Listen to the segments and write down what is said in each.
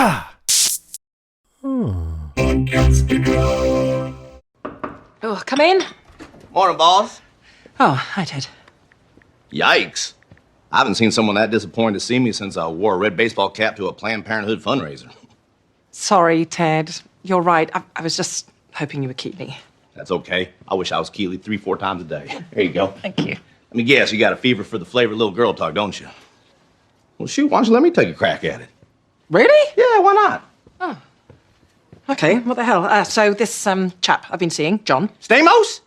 Ah. Oh, come in. Morning, boss. Oh, hi, Ted. Yikes. I haven't seen someone that disappointed to see me since I wore a red baseball cap to a Planned Parenthood fundraiser. Sorry, Ted. You're right. I was just hoping you would keep me. That's okay. I wish I was Keely 3-4 times a day. There you go. Thank you. Let me guess, you got a fever for the flavor little girl talk, don't you? Well, shoot, why don't you let me take a crack at it? Really? Yeah, why not? Oh. Okay, what the hell? So this chap I've been seeing, John. Stamos?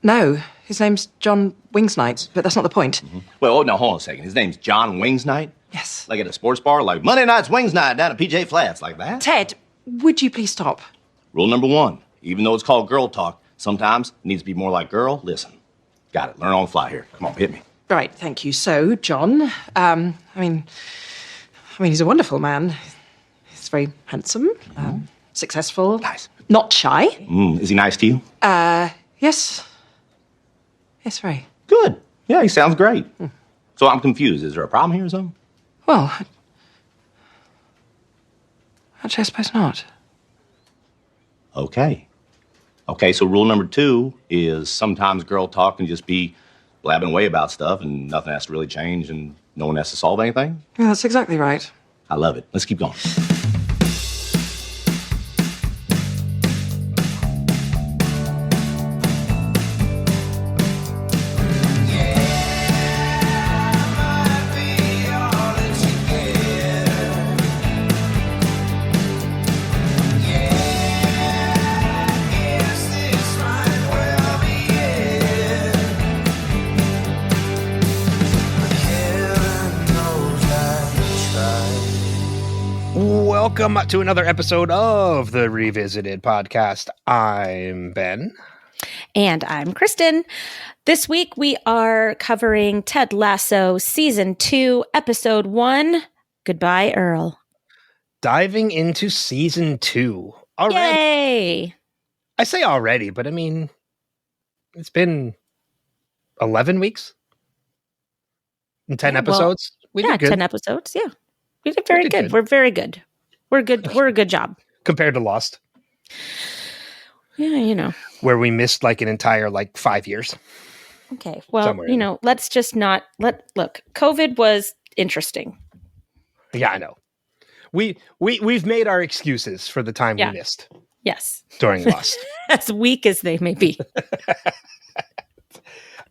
No, his name's John Wingsnight, but that's not the point. Mm-hmm. Well, now, hold on a second. His name's John Wingsnight? Yes. Like at a sports bar? Like Monday night's Wings Night down at PJ Flats, like that? Ted, would you please stop? Rule number 1, even though it's called girl talk, sometimes it needs to be more like girl, listen. Got it. Learn on the fly here. Come on, hit me. Right, thank you. So, John, I mean, he's a wonderful man. He's very handsome, successful. Nice. Not shy. Is he nice to you? Yes. Yes, very. Good. Yeah, he sounds great. So I'm confused. Is there a problem here or something? Well, actually, I suppose not. Okay. Okay, so rule number 2 is sometimes girl talk can just be blabbing away about stuff and nothing has to really change and no one has to solve anything. Yeah, that's exactly right. I love it. Let's keep going. Welcome to another episode of the Revisited podcast. I'm Ben. And I'm Kristin. This week we are covering Ted Lasso Season 2, Episode 1, Goodbye, Earl. Diving into Season 2. Already. Yay! I say already, but I mean, it's been 11 weeks? And 10 episodes? We did good. 10 episodes, yeah. We did very good. We're very good. We're good. We're a good job. Compared to Lost. Yeah, you know. Where we missed like an entire 5 years. Okay. Well, let's just not look. COVID was interesting. Yeah, I know. We've made our excuses for the time we missed. Yes. During Lost. As weak as they may be.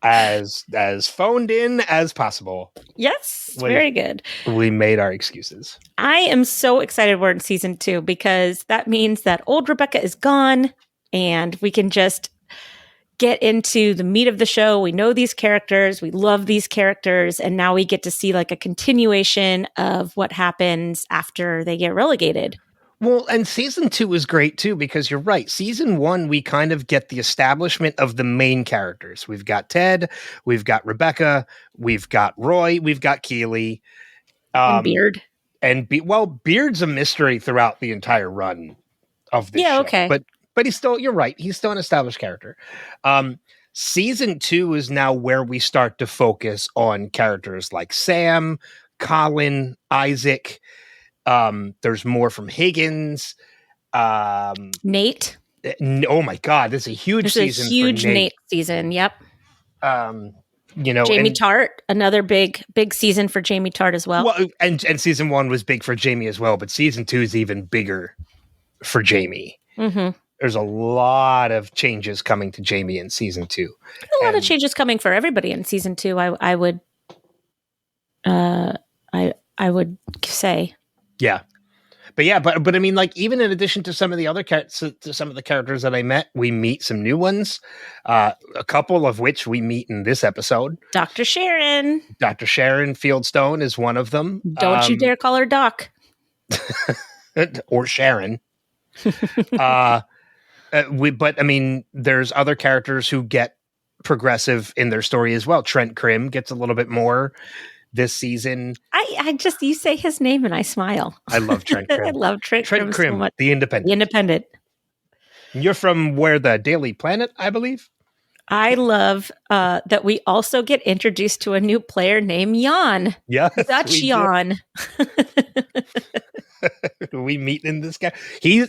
As phoned in as possible. Yes, very good. We made our excuses. I am so excited we're in Season 2 because that means that old Rebecca is gone and we can just get into the meat of the show. We know these characters. We love these characters. And now we get to see a continuation of what happens after they get relegated. Well, and Season 2 is great too, because you're right. Season 1, we kind of get the establishment of the main characters. We've got Ted, we've got Rebecca, we've got Roy, we've got Keely. And Beard. Beard's a mystery throughout the entire run of this show. Yeah, okay. But he's still, you're right, he's still an established character. Season 2 is now where we start to focus on characters like Sam, Colin, Isaac. There's more from Higgins. Nate. Oh my God, this is a huge season. A huge for Nate season. Yep. Jamie Tart, another big season for Jamie Tart as well. Well, and season 1 was big for Jamie as well, but season 2 is even bigger for Jamie. Mm-hmm. There's a lot of changes coming to Jamie in season 2. A lot of changes coming for everybody in season 2. I would say. Yeah. But I mean, even in addition to some of the other some of the characters that I met, we meet some new ones. A couple of which we meet in this episode. Dr. Sharon Fieldstone is one of them. Don't you dare call her Doc. Or Sharon. But I mean, there's other characters who get progressive in their story as well. Trent Krim gets a little bit more this season. You say his name and I smile. I love Trent Krim. I love Trent Krim so much. The Independent. You're from the Daily Planet, I believe. I love that we also get introduced to a new player named Jan. Yeah, Dutch Jan. we meet in this guy.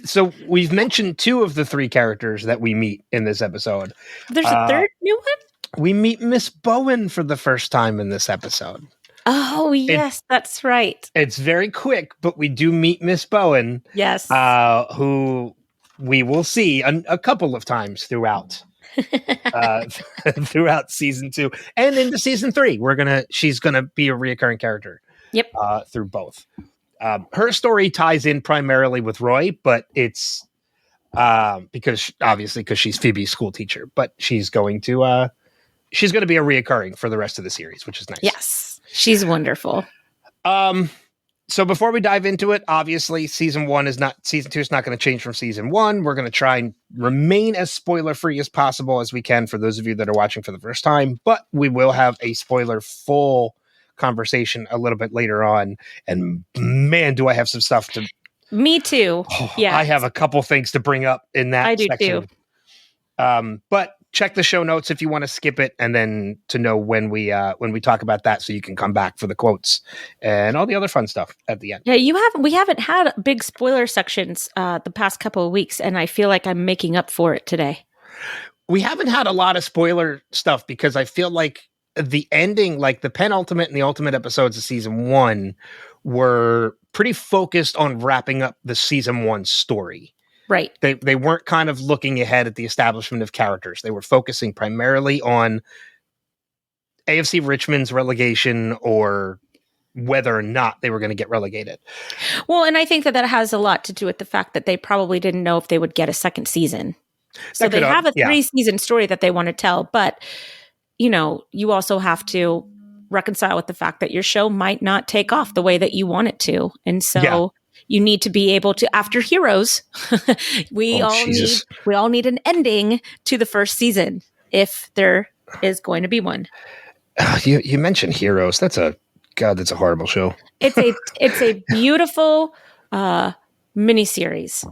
So we've mentioned 2 of the 3 characters that we meet in this episode. There's a third new one? We meet Miss Bowen for the first time in this episode. Oh, yes, that's right. It's very quick, but we do meet Miss Bowen. Yes. Who we will see a couple of times throughout throughout season 2 and into season 3. She's gonna be a reoccurring character. Yep. Through both. Her story ties in primarily with Roy, but it's because she's Phoebe's school teacher, but she's going to be a reoccurring for the rest of the series, which is nice. Yes, she's wonderful. So before we dive into it, obviously season 2 is not going to change from season 1. We're going to try and remain as spoiler free as possible as we can for those of you that are watching for the first time, but we will have a spoiler full conversation a little bit later on, and man, do I have some stuff to. Me too. Yeah, I have a couple things to bring up in that. I do section. too. But check the show notes if you want to skip it, and then to know when we talk about that, so you can come back for the quotes and all the other fun stuff at the end. Yeah, we haven't had big spoiler sections the past couple of weeks, and I feel like I'm making up for it today. We haven't had a lot of spoiler stuff because I feel like the ending, like the penultimate and the ultimate episodes of season 1, were pretty focused on wrapping up the season 1 story. Right. They weren't kind of looking ahead at the establishment of characters. They were focusing primarily on AFC Richmond's relegation or whether or not they were going to get relegated. Well, and I think that has a lot to do with the fact that they probably didn't know if they would get a second season. So they have a 3-season story that they want to tell, but you also have to reconcile with the fact that your show might not take off the way that you want it to. And so you need to be able to, after Heroes, we all need an ending to the first season if there is going to be one. You mentioned Heroes. That's a horrible show. It's a beautiful miniseries.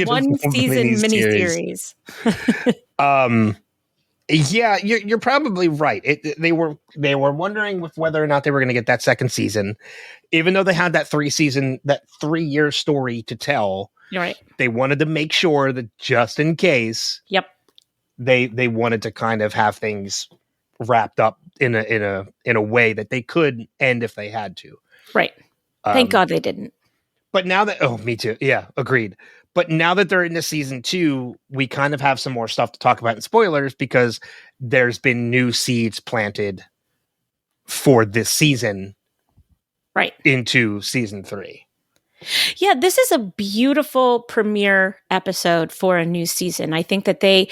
One season miniseries. Yeah, you're probably right. They were wondering whether or not they were going to get that second season, even though they had that 3-year story to tell. You're right. They wanted to make sure that just in case. Yep. They wanted to kind of have things wrapped up in a way that they could end if they had to. Right. Thank God they didn't. But now that me too. Yeah, agreed. But now that they're into season 2, we kind of have some more stuff to talk about in spoilers because there's been new seeds planted for this season, right, into season 3. Yeah, this is a beautiful premiere episode for a new season. I think that they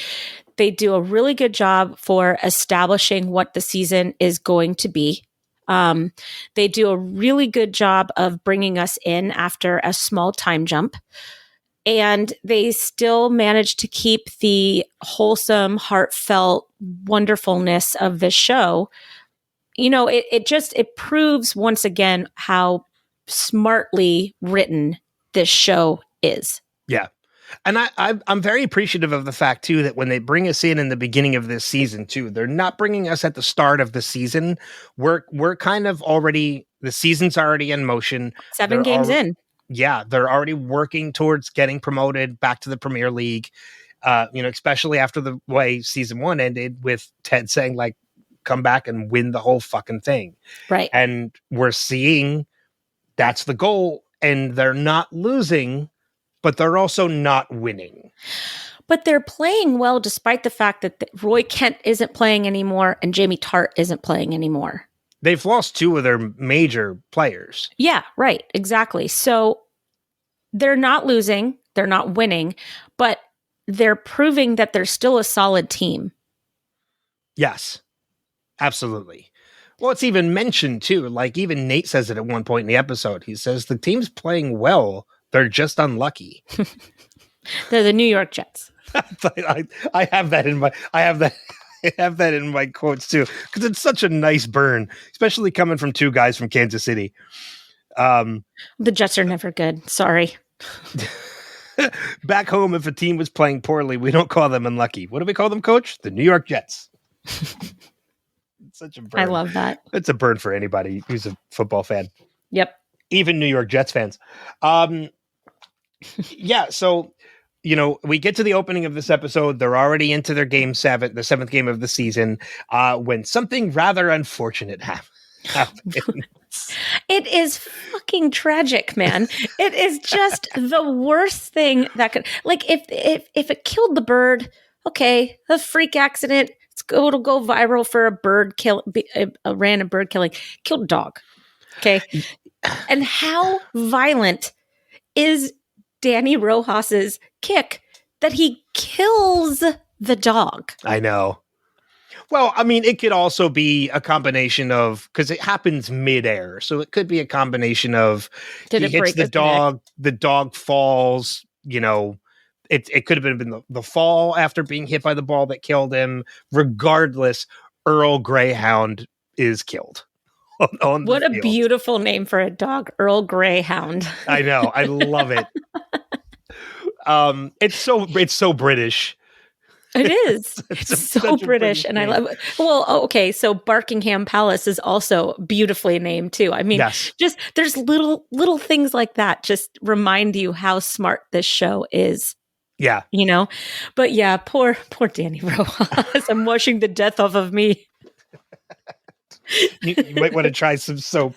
do a really good job for establishing what the season is going to be. They do a really good job of bringing us in after a small time jump. And they still manage to keep the wholesome, heartfelt wonderfulness of this show. It proves once again how smartly written this show is. Yeah. And I'm very appreciative of the fact, too, that when they bring us in the beginning of this season, too, they're not bringing us at the start of the season. We're kind of already, the season's already in motion. 7 games in. Yeah, they're already working towards getting promoted back to the Premier League, especially after the way season 1 ended with Ted saying, like, come back and win the whole fucking thing. Right. And we're seeing that's the goal, and they're not losing, but they're also not winning. But they're playing well despite the fact that Roy Kent isn't playing anymore and Jamie Tart isn't playing anymore. They've lost 2 of their major players. Yeah, right. Exactly. So they're not losing, they're not winning, but they're proving that they're still a solid team. Yes, absolutely. Well, it's even mentioned too. Like even Nate says it at one point in the episode. He says the team's playing well. They're just unlucky. They're the New York Jets. I have that in my. I have that in my quotes too, because it's such a nice burn, especially coming from 2 guys from Kansas City. The Jets are never good. Sorry. Back home, if a team was playing poorly, we don't call them unlucky. What do we call them, Coach? The New York Jets. It's such a burn. I love that. It's a burn for anybody who's a football fan. Yep. even New York Jets fans. Yeah, so we get to the opening of this episode. They're already into their game 7, the 7th game of the season, when something rather unfortunate happens. It is fucking tragic, man. It is just the worst thing that could, like, if it killed the bird, okay, a freak accident, it'll go viral for a random bird killing. Killed a dog, okay. And how violent is Danny Rojas's kick that he kills the dog? I know. Well, I mean, it could also be a combination of, because it happens midair, so it could be a combination of Did he it hits break the his dog, the dog falls. It could have been the fall after being hit by the ball that killed him. Regardless, Earl Greyhound is killed. On What the a field. beautiful name for a dog, Earl Greyhound. I know, I love it. It's so British. It is. It's so British, and I love it. Well, okay, so Barkingham Palace is also beautifully named too. I mean, Yes. just there's little things like that just remind you how smart this show is. Yeah. But yeah, poor Danny Rojas. I'm washing the death off of me. You might want to try some soap.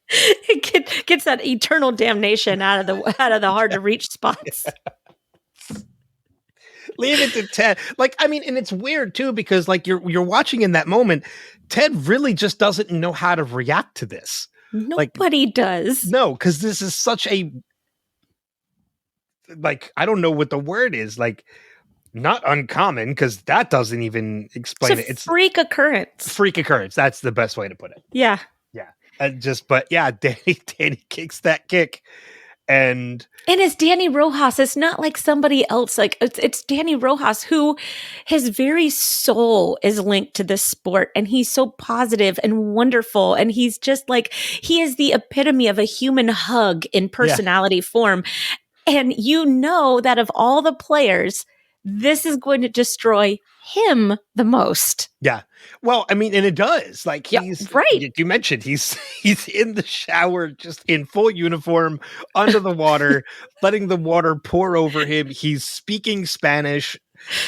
It gets that eternal damnation out of the hard to reach spots. Leave it to Ted. And it's weird too, because you're watching in that moment, Ted really just doesn't know how to react to this. Nobody does. No, because this is such a I don't know what the word is, not uncommon, because that doesn't even explain it. It's freak occurrence. Freak occurrence. That's the best way to put it. Yeah. Yeah. Danny kicks that kick. And it's Danny Rojas. It's not like somebody else. It's Danny Rojas, who his very soul is linked to this sport, and he's so positive and wonderful, and he's just he is the epitome of a human hug in personality form. And that of all the players, this is going to destroy him the most. Yeah. Well, and it does. He's right. You mentioned he's in the shower, just in full uniform, under the water, letting the water pour over him. He's speaking Spanish.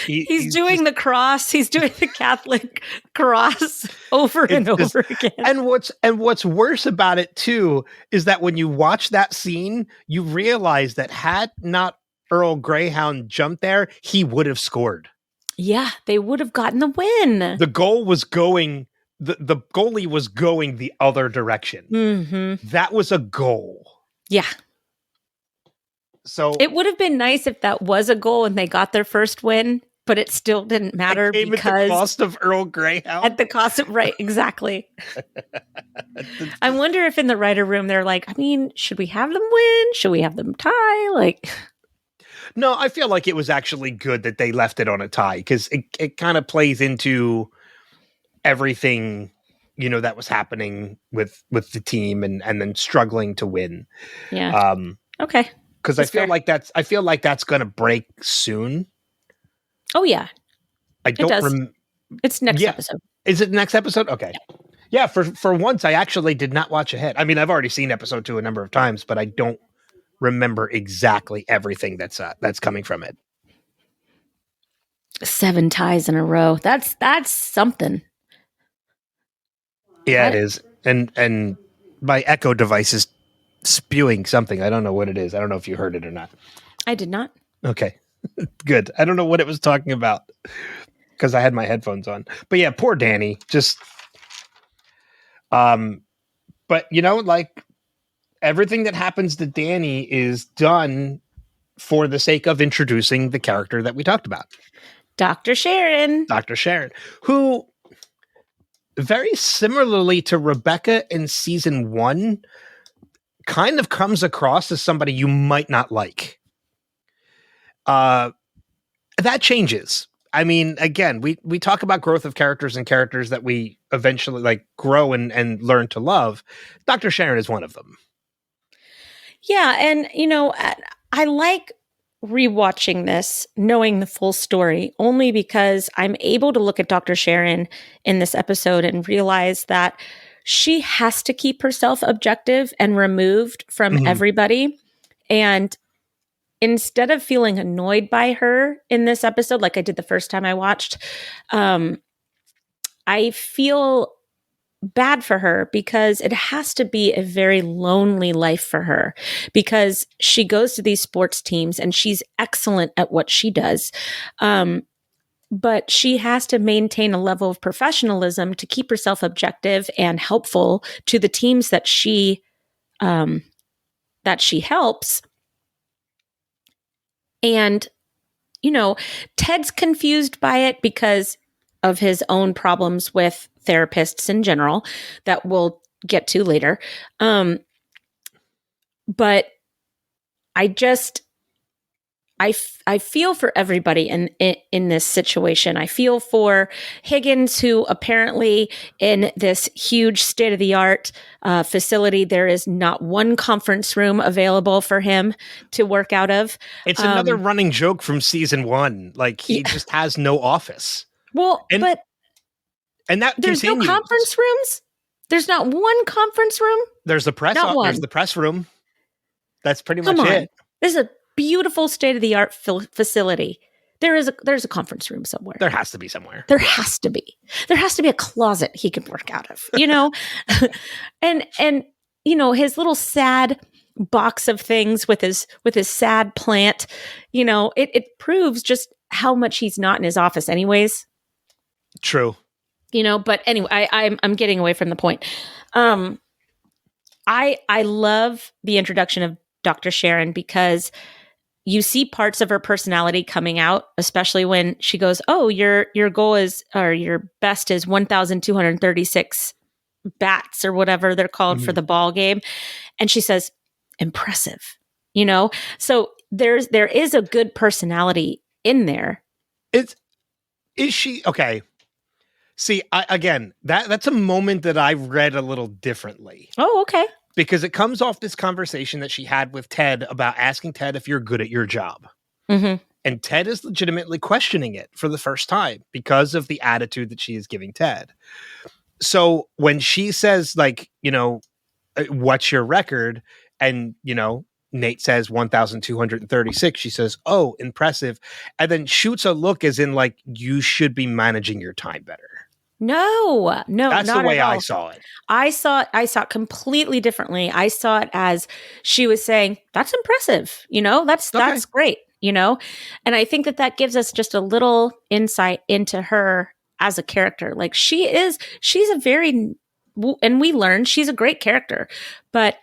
He's doing the cross. He's doing the Catholic cross over and over again. And what's worse about it too is that when you watch that scene, you realize that had not Earl Greyhound jumped there, he would have scored. Yeah, they would have gotten the win. The goal was going, the goalie was going the other direction. Mm-hmm. That was a goal. Yeah. So it would have been nice if that was a goal and they got their first win, but it still didn't matter because at the cost of Earl Greyhound. At the cost of right, exactly. I wonder if in the writer room they're like, should we have them win? Should we have them tie? No, I feel like it was actually good that they left it on a tie, because it kind of plays into everything, that was happening with the team and then struggling to win. Yeah. Okay. Because I feel like that's going to break soon. Oh yeah. I don't. It's next episode. Is it next episode? Okay. Yeah. For once, I actually did not watch ahead. I've already seen episode 2 a number of times, but I don't remember exactly everything that's coming from it. 7 ties in a row. That's something. Yeah, it is. And my Echo device is spewing something. I don't know what it is. I don't know if you heard it or not. I did not. Okay. Good. I don't know what it was talking about because I had my headphones on. But yeah, poor Danny. Just but everything that happens to Danny is done for the sake of introducing the character that we talked about. Dr. Sharon, who very similarly to Rebecca in season 1 kind of comes across as somebody you might not like. That changes. Again, we talk about growth of characters and characters that we eventually grow and learn to love. Dr. Sharon is one of them. Yeah, and I like rewatching this, knowing the full story, only because I'm able to look at Dr. Sharon in this episode and realize that she has to keep herself objective and removed from everybody. And instead of feeling annoyed by her in this episode, like I did the first time I watched, I feel bad for her because it has to be a very lonely life for her, because she goes to these sports teams and she's excellent at what she does. But she has to maintain a level of professionalism to keep herself objective and helpful to the teams that she helps. And, Ted's confused by it because of his own problems with therapists in general that we'll get to later. But I feel for everybody in this situation. I feel for Higgins, who apparently in this huge state-of-the-art facility, there is not one conference room available for him to work out of. It's another running joke from season 1. Like, he just has no office. Well, and that there's continues. No conference rooms? There's not one conference room? There's the press room. That's pretty much it. This is a beautiful state-of-the-art facility. There's a conference room somewhere. There has to be somewhere. There has to be a closet he can work out of, and his little sad box of things with his sad plant, it proves just how much he's not in his office anyways. True. But anyway, I'm getting away from the point. I love the introduction of Dr. Sharon because you see parts of her personality coming out, especially when she goes, "Oh, your goal is, or your best is 1,236 bats or whatever they're called for the ball game," and she says, "Impressive," So there is a good personality in there. Is she okay? See, that's a moment that I've read a little differently. Oh, okay. Because it comes off this conversation that she had with Ted about asking Ted if you're good at your job. Mm-hmm. And Ted is legitimately questioning it for the first time because of the attitude that she is giving Ted. So when she says, like, what's your record? And, Nate says 1,236. She says, "Oh, impressive." And then shoots a look as in, like, you should be managing your time better. No, that's not the way at all. I saw it. I saw it completely differently. I saw it as she was saying, "That's impressive." That's great. And I think that gives us just a little insight into her as a character. Like, she's a very, and we learn she's a great character, but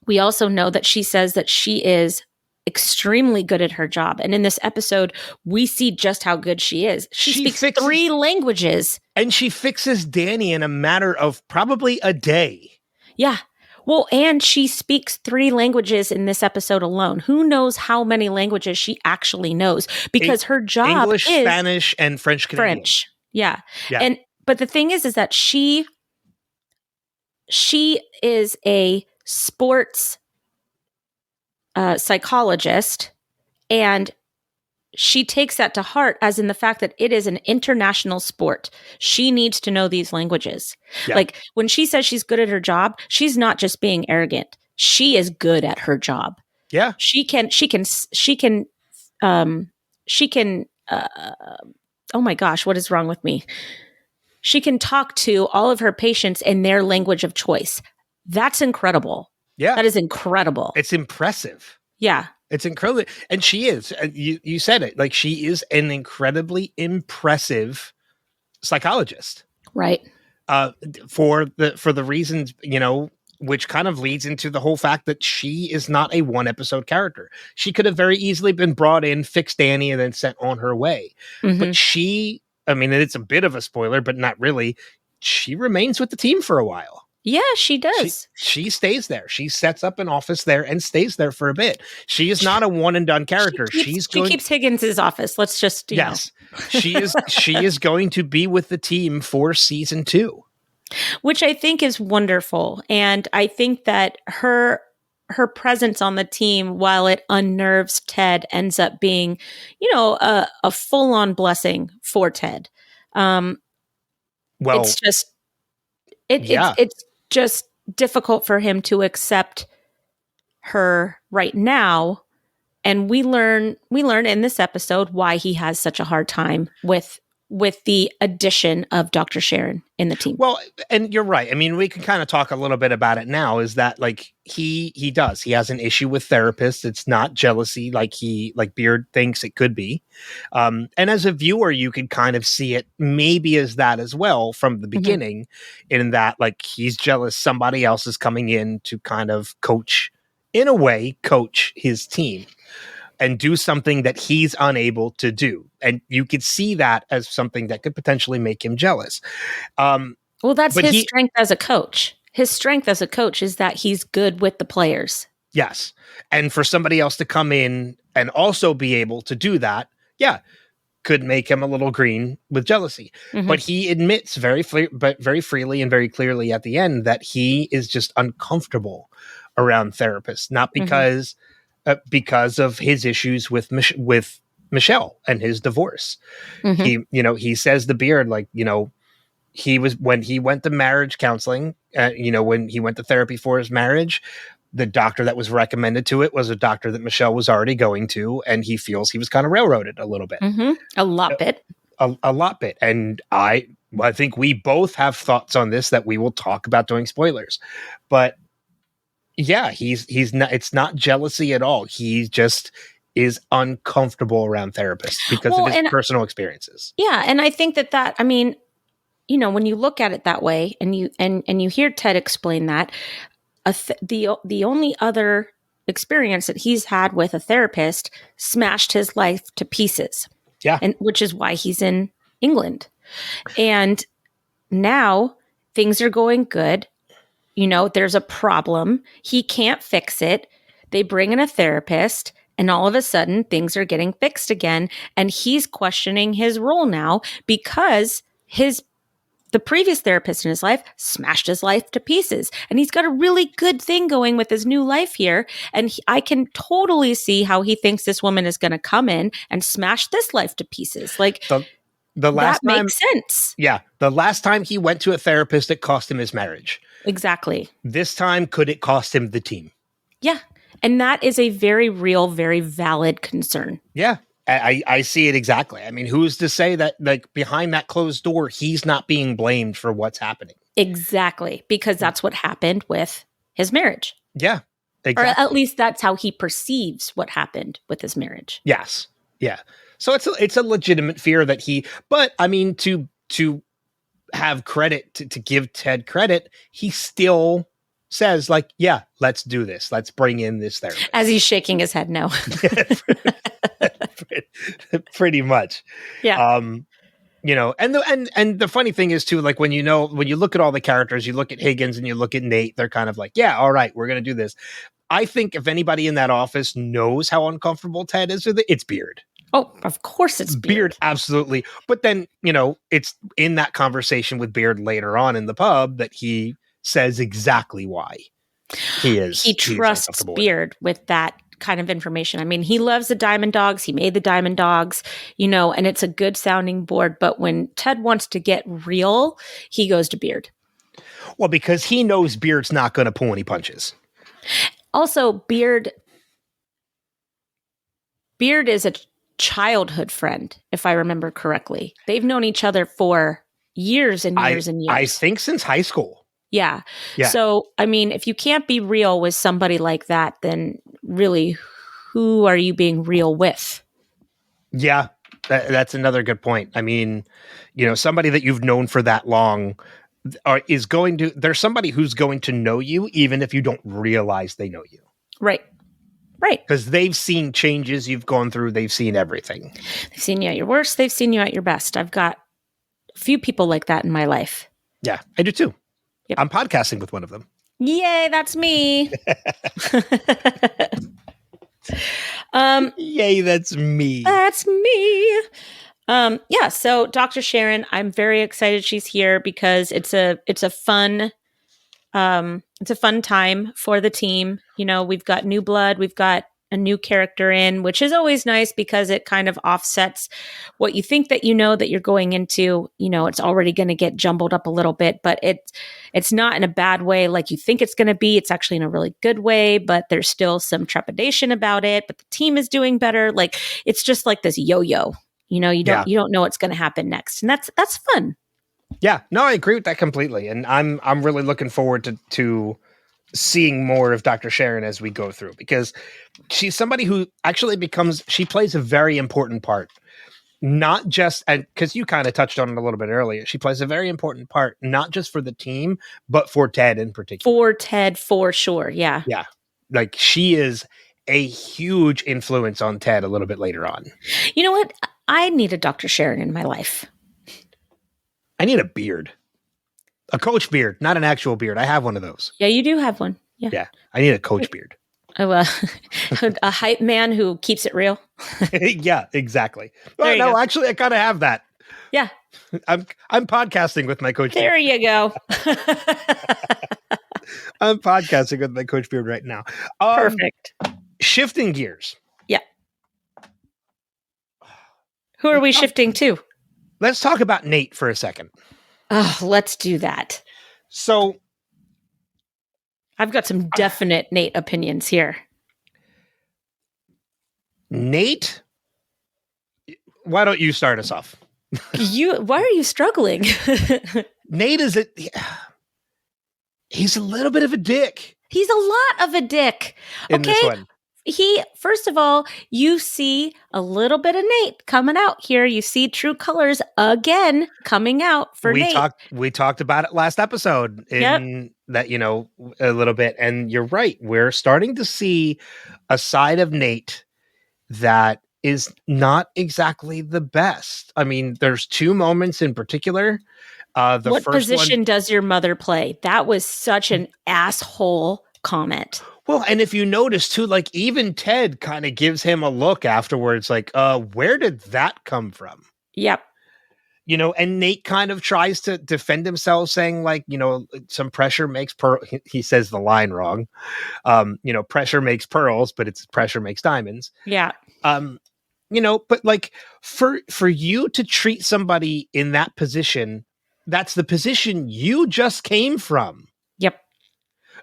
we also know that she says that she is extremely good at her job. And in this episode, we see just how good she is. She speaks 3 languages. And she fixes Danny in a matter of probably a day. Yeah. Well, and she speaks 3 languages in this episode alone. Who knows how many languages she actually knows? Because her job English, is Spanish, and French Canadian. French. Yeah. But the thing is that she is a sports psychologist, and she takes that to heart, as in the fact that it is an international sport. She needs to know these languages. Yeah. Like, when she says she's good at her job, she's not just being arrogant. She is good at her job. Yeah. She can oh my gosh, what is wrong with me? She can talk to all of her patients in their language of choice. That's incredible. Yeah. That is incredible. It's impressive. Yeah. It's incredible. And she is, you said it, like, she is an incredibly impressive psychologist. Right. For the reasons, which kind of leads into the whole fact that she is not a 1-episode character. She could have very easily been brought in, fixed Danny, and then sent on her way. Mm-hmm. But and it's a bit of a spoiler, but not really. She remains with the team for a while. Yeah, she does. She stays there. She sets up an office there and stays there for a bit. She is not a one and done character. She keeps Higgins's office. Let's just yes. She is going to be with the team for season 2, which I think is wonderful. And I think that her presence on the team, while it unnerves Ted, ends up being, a full on blessing for Ted. It's just. It's just difficult for him to accept her right now. And we learn in this episode why he has such a hard time with the addition of Dr. Sharon in the team. Well, and you're right. I mean, we can kind of talk a little bit about it now, is that like he has an issue with therapists. It's not jealousy like Beard thinks it could be. And as a viewer, you could kind of see it maybe as that as well from the beginning, in that like he's jealous somebody else is coming in to kind of coach his team and do something that he's unable to do. And you could see that as something that could potentially make him jealous. Well, that's his strength as a coach. His strength as a coach is that he's good with the players. Yes. And for somebody else to come in and also be able to do that, could make him a little green with jealousy. But he admits very freely and very clearly at the end that he is just uncomfortable around therapists, not because of his issues with Michelle and his divorce. He says to Beard, like, when he went to marriage counseling, when he went to therapy for his marriage, the doctor that was recommended to it was a doctor that Michelle was already going to, and he feels he was kind of railroaded a little bit. A lot bit. A lot bit. And I think we both have thoughts on this that we will talk about doing spoilers. But yeah, he's not, it's not jealousy at all. He just is uncomfortable around therapists because of his personal experiences. Yeah. And I think that, I mean, when you look at it that way and you hear Ted explain that, the only other experience that he's had with a therapist smashed his life to pieces. Yeah. And which is why he's in England. And now things are going good. There's a problem. He can't fix it. They bring in a therapist, and all of a sudden things are getting fixed again. And he's questioning his role now because the previous therapist in his life smashed his life to pieces. And he's got a really good thing going with his new life here. And I can totally see how he thinks this woman is going to come in and smash this life to pieces. Like, the last that time, makes sense. Yeah. The last time he went to a therapist, it cost him his marriage. Exactly. This time, could it cost him the team? Yeah. And that is a very real, very valid concern. Yeah. I see it exactly. I mean, who's to say that, like, behind that closed door, he's not being blamed for what's happening? Exactly. Because that's what happened with his marriage. Yeah. Exactly. Or at least that's how he perceives what happened with his marriage. Yes. Yeah. So it's a legitimate fear that but I mean, to have credit, to give Ted credit, he still says, like, yeah, let's do this. Let's bring in this therapist. As he's shaking his head no. Pretty much. Yeah. And the funny thing is too, like, when you look at all the characters, you look at Higgins and you look at Nate, they're kind of like, yeah, all right, we're going to do this. I think if anybody in that office knows how uncomfortable Ted is with it, it's Beard. Oh, of course it's Beard. Absolutely. But then, it's in that conversation with Beard later on in the pub that he says exactly why he trusts Beard with that kind of information. I mean, he loves the Diamond Dogs. He made the Diamond Dogs, and it's a good sounding board. But when Ted wants to get real, he goes to Beard. Well, because he knows Beard's not going to pull any punches. Also, Beard is a childhood friend, if I remember correctly. They've known each other for years and years and years. I think since high school. Yeah. So, I mean, if you can't be real with somebody like that, then really, who are you being real with? Yeah, that's another good point. I mean, somebody that you've known for that long there's somebody who's going to know you even if you don't realize they know you. Right. Because they've seen changes you've gone through. They've seen everything. They've seen you at your worst. They've seen you at your best. I've got a few people like that in my life. Yeah, I do too. Yep. I'm podcasting with one of them. Yay, that's me. Yay, that's me. That's me. Yeah, so Dr. Sharon, I'm very excited she's here because it's a fun time for the team. We've got new blood, we've got a new character in, which is always nice because it kind of offsets what you think that you know that you're going into. You know, it's already going to get jumbled up a little bit, but it's not in a bad way like you think it's going to be. It's actually in a really good way, but there's still some trepidation about it. But the team is doing better. Like it's just like this yo-yo. You know, you don't know what's going to happen next, and that's fun. Yeah, no, I agree with that completely, and I'm really looking forward to seeing more of Dr. Sharon as we go through, because she's somebody who actually she plays a very important part, not just, and because you kind of touched on it a little bit earlier, she plays a very important part, not just for the team, but for Ted in particular. For Ted, for sure. Yeah. Yeah. Like she is a huge influence on Ted a little bit later on. You know what? I need a Dr. Sharon in my life. I need a beard. A coach beard, not an actual beard. I have one of those. Yeah, you do have one. Yeah. Yeah. I need a coach beard. Oh, a hype man who keeps it real. Yeah, exactly. Well, no, actually, I kind of have that. Yeah. I'm podcasting with my coach beard. There you go. I'm podcasting with my coach beard right now. Perfect. Shifting gears. Yeah. Who are we shifting to? Let's talk about Nate for a second. Oh, let's do that. So I've got some definite Nate opinions here. Nate, why don't you start us off? Why are you struggling? Nate he's a little bit of a dick. He's a lot of a dick. In this one. First of all, you see a little bit of Nate coming out here. You see true colors again coming out for Nate. We talked about it last episode in that, a little bit. And you're right. We're starting to see a side of Nate that is not exactly the best. I mean, there's two moments in particular. What position does your mother play? That was such an asshole comment. Well, and if you notice too, like even Ted kind of gives him a look afterwards, like, where did that come from? Yep. And Nate kind of tries to defend himself, saying like, some pressure makes pearls. He says the line wrong. Pressure makes pearls, but it's pressure makes diamonds. Yeah. But like for you to treat somebody in that position, that's the position you just came from. Yep.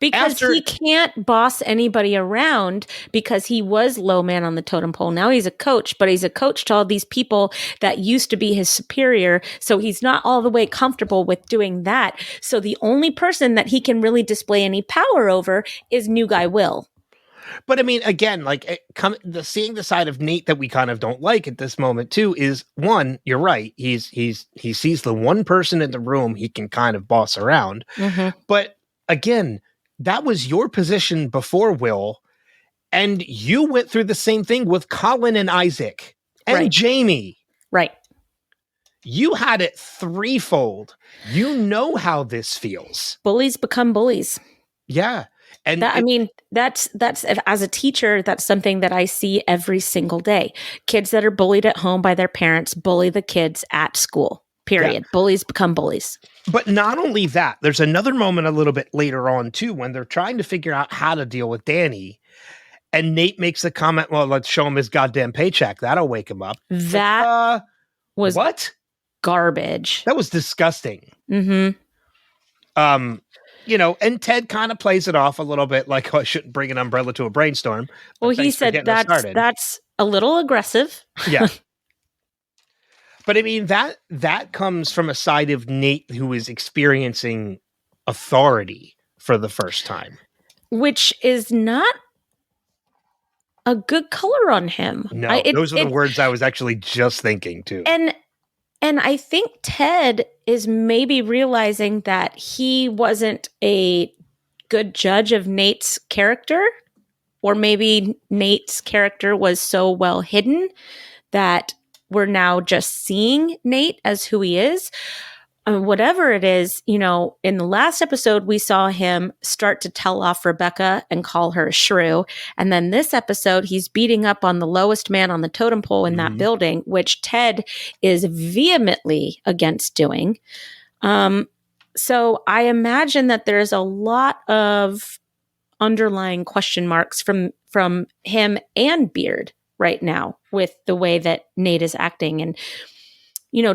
Because he can't boss anybody around because he was low man on the totem pole. Now he's a coach, but he's a coach to all these people that used to be his superior. So he's not all the way comfortable with doing that. So the only person that he can really display any power over is new guy Will. But I mean, again, like seeing the side of Nate that we kind of don't like at this moment too is one, you're right. He sees the one person in the room he can kind of boss around. Mm-hmm. But again, that was your position before Will, and you went through the same thing with Colin and Isaac and Jamie. Right. You had it threefold. You know how this feels. Bullies become bullies. Yeah. And that's as a teacher, that's something that I see every single day. Kids that are bullied at home by their parents bully the kids at school. Period. Yeah. Bullies become bullies. But not only that, there's another moment a little bit later on too, when they're trying to figure out how to deal with Danny. And Nate makes the comment, well, let's show him his goddamn paycheck. That'll wake him up. That was what? Garbage. That was disgusting. Mm-hmm. And Ted kind of plays it off a little bit like, oh, I shouldn't bring an umbrella to a brainstorm. Well, he said that's a little aggressive. Yeah. But I mean, that comes from a side of Nate who is experiencing authority for the first time. Which is not a good color on him. No, those are the words I was actually just thinking too. And I think Ted is maybe realizing that he wasn't a good judge of Nate's character, or maybe Nate's character was so well hidden that we're now just seeing Nate as who he is. Whatever it is, in the last episode, we saw him start to tell off Rebecca and call her a shrew. And then this episode, he's beating up on the lowest man on the totem pole in that building, which Ted is vehemently against doing. So I imagine that there's a lot of underlying question marks from him and Beard right now with the way that Nate is acting. And,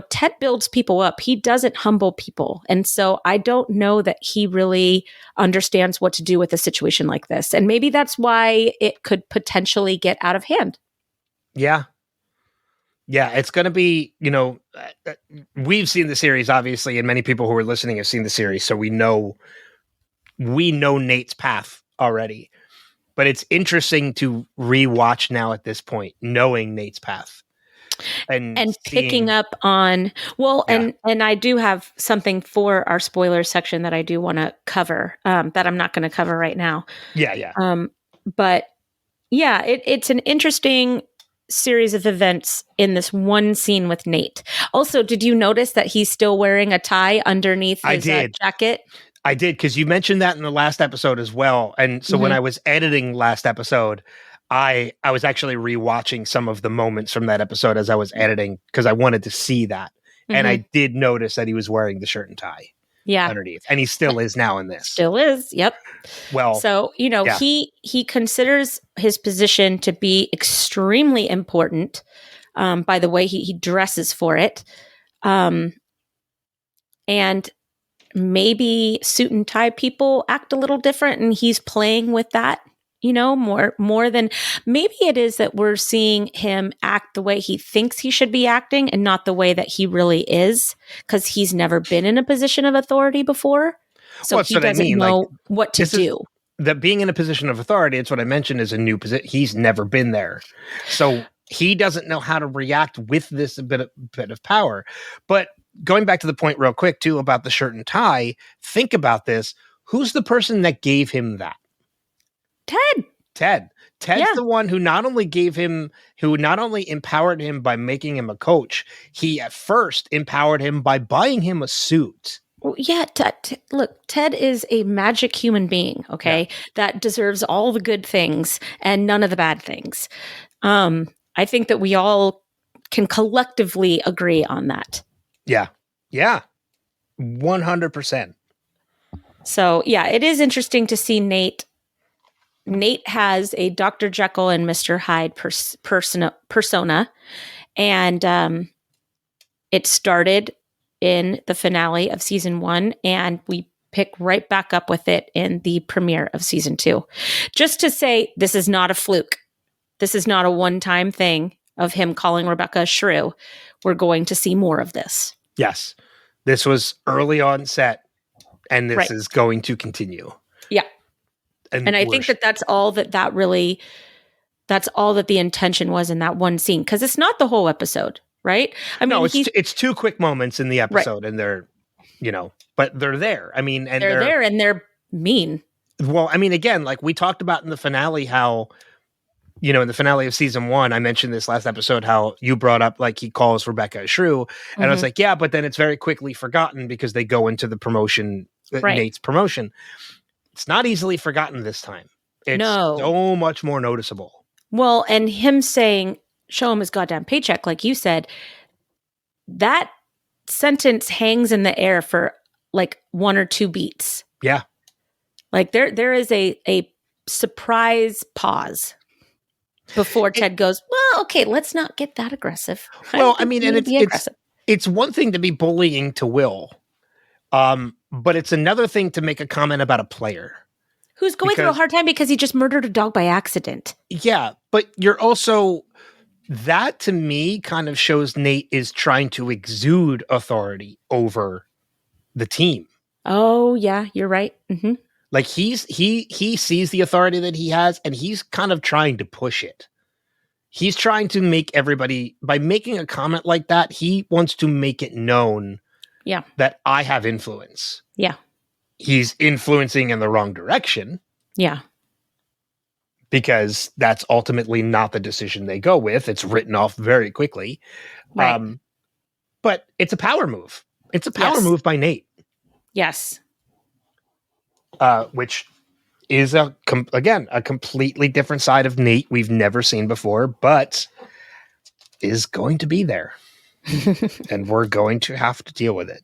Ted builds people up. He doesn't humble people. And so I don't know that he really understands what to do with a situation like this. And maybe that's why it could potentially get out of hand. Yeah. Yeah, it's going to be, we've seen the series, obviously, and many people who are listening have seen the series, so we know Nate's path already. But it's interesting to rewatch now at this point, knowing Nate's path. And picking up on, and I do have something for our spoiler section that I do want to cover, that I'm not going to cover right now. Yeah. But yeah, it's an interesting series of events in this one scene with Nate. Also, did you notice that he's still wearing a tie underneath his jacket? I did, because you mentioned that in the last episode as well. And so when I was editing last episode, I was actually rewatching some of the moments from that episode as I was editing, because I wanted to see that. And I did notice that he was wearing the shirt and tie underneath. And he still is now in this. Still is. Yep. Well, so, he considers his position to be extremely important, by the way he dresses for it. And maybe suit and tie people act a little different, and he's playing with that, more than maybe it is that we're seeing him act the way he thinks he should be acting and not the way that he really is, because he's never been in a position of authority before. So he doesn't know what to do. That being in a position of authority, it's what I mentioned, is a new position. He's never been there. So he doesn't know how to react with this bit of power. But going back to the point real quick, too, about the shirt and tie, think about this. Who's the person that gave him that? Ted. Ted's the one who not only empowered him by making him a coach, he at first empowered him by buying him a suit. Well, yeah, look, Ted is a magic human being, okay, that deserves all the good things and none of the bad things. I think that we all can collectively agree on that. Yeah. 100%. So, yeah, it is interesting to see Nate. Nate has a Dr. Jekyll and Mr. Hyde persona, and it started in the finale of season 1, and we pick right back up with it in the premiere of season 2. Just to say, this is not a fluke. This is not a one-time thing of him calling Rebecca a shrew. We're going to see more of this. Yes. This was early on set, and this is going to continue. Yeah. And I think that's all that the intention was in that one scene, because it's not the whole episode, right? I mean, it's two quick moments in the episode, and they're, but they're there. I mean, and they're there, and they're mean. Well, I mean, again, like we talked about in the finale, how, in the finale of season 1, I mentioned this last episode, how you brought up, like, he calls Rebecca a shrew, and I was like, yeah, but then it's very quickly forgotten because they go into the promotion, Nate's promotion. It's not easily forgotten this time. It's so much more noticeable. Well, and him saying, show him his goddamn paycheck, like you said, that sentence hangs in the air for like 1 or 2 beats. Yeah. Like there is a surprise pause before Ted goes, well, okay, let's not get that aggressive. Well, I mean, and it's one thing to be bullying to Will. But it's another thing to make a comment about a player who's going through a hard time because he just murdered a dog by accident. Yeah, but you're also, that to me kind of shows Nate is trying to exude authority over the team. Oh yeah, you're right. Mm-hmm. Like he sees the authority that he has, and he's kind of trying to push it. He's trying to make everybody, by making a comment like that, he wants to make it known that I have influence. Yeah. He's influencing in the wrong direction. Yeah. Because that's ultimately not the decision they go with. It's written off very quickly. Right. But it's a power move. It's a power move by Nate. Yes. Which is, a completely different side of Nate we've never seen before, but is going to be there. And we're going to have to deal with it.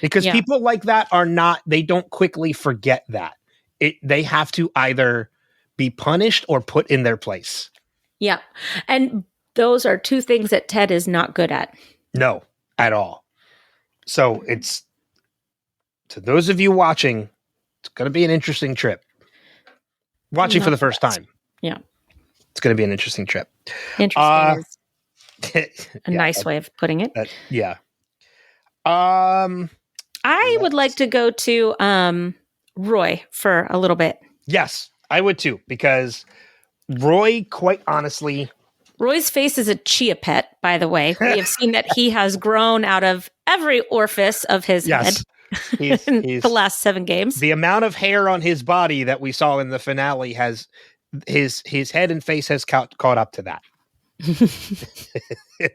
Because people like that they don't quickly forget that. they have to either be punished or put in their place. Yeah. And those are two things that Ted is not good at. No, at all. So it's, to those of you watching, it's going to be an interesting trip. Watching for the first time. Yeah. It's going to be an interesting trip. Interesting is a yeah, nice way of putting it. Yeah. I would like to go to Roy for a little bit. Yes, I would too, because Roy, quite honestly... Roy's face is a chia pet, by the way. We have seen that he has grown out of every orifice of his head in the last 7 games. The amount of hair on his body that we saw in the finale has... His head and face has caught up to that.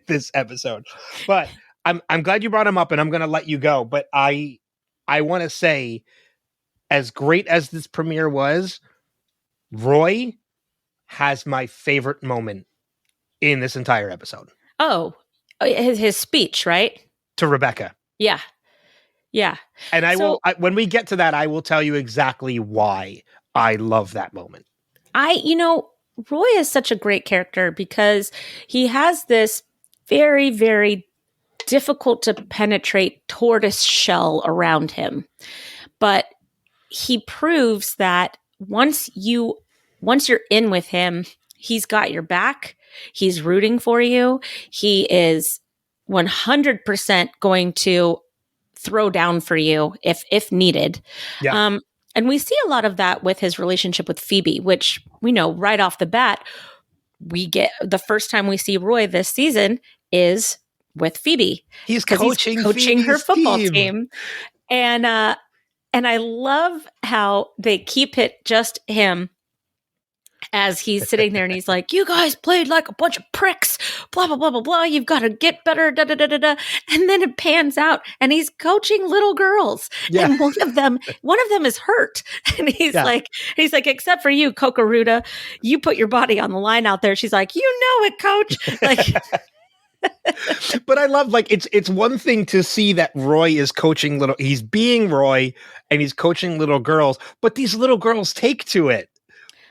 This episode. But I'm glad you brought him up, and I'm going to let you go. But I want to say, as great as this premiere was, Roy has my favorite moment in this entire episode. Oh, his speech, right? To Rebecca. Yeah. Yeah. And when we get to that, I will tell you exactly why I love that moment. Roy is such a great character because he has this very, very difficult to penetrate tortoise shell around him. But he proves that once you're in with him, he's got your back. He's rooting for you. He is 100% going to throw down for you if needed. Yeah. And we see a lot of that with his relationship with Phoebe, which we know right off the bat, we get the first time we see Roy this season is with Phoebe. He's coaching her football team. And I love how they keep it just him as he's sitting there and he's like, you guys played like a bunch of pricks, blah, blah, blah, blah, blah. You've got to get better, da, da, da, da, da. And then it pans out and he's coaching little girls. Yeah. And one of them is hurt. And he's like, except for you, Coca-Ruta, you put your body on the line out there. She's like, you know it, coach. Like, but I love, like, it's one thing to see that Roy is coaching he's being Roy and he's coaching little girls, but these little girls take to it.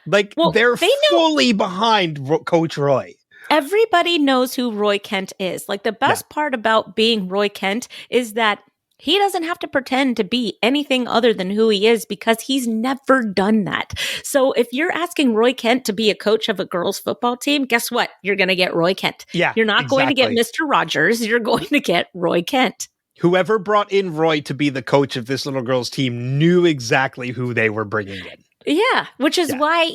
Like, they're fully behind Coach Roy. Everybody knows who Roy Kent is. Like, the best part about being Roy Kent is that he doesn't have to pretend to be anything other than who he is because he's never done that. So if you're asking Roy Kent to be a coach of a girls' football team, guess what? You're going to get Roy Kent. Yeah, you're not going to get Mr. Rogers. You're going to get Roy Kent. Whoever brought in Roy to be the coach of this little girls' team knew exactly who they were bringing in. Yeah, which is why,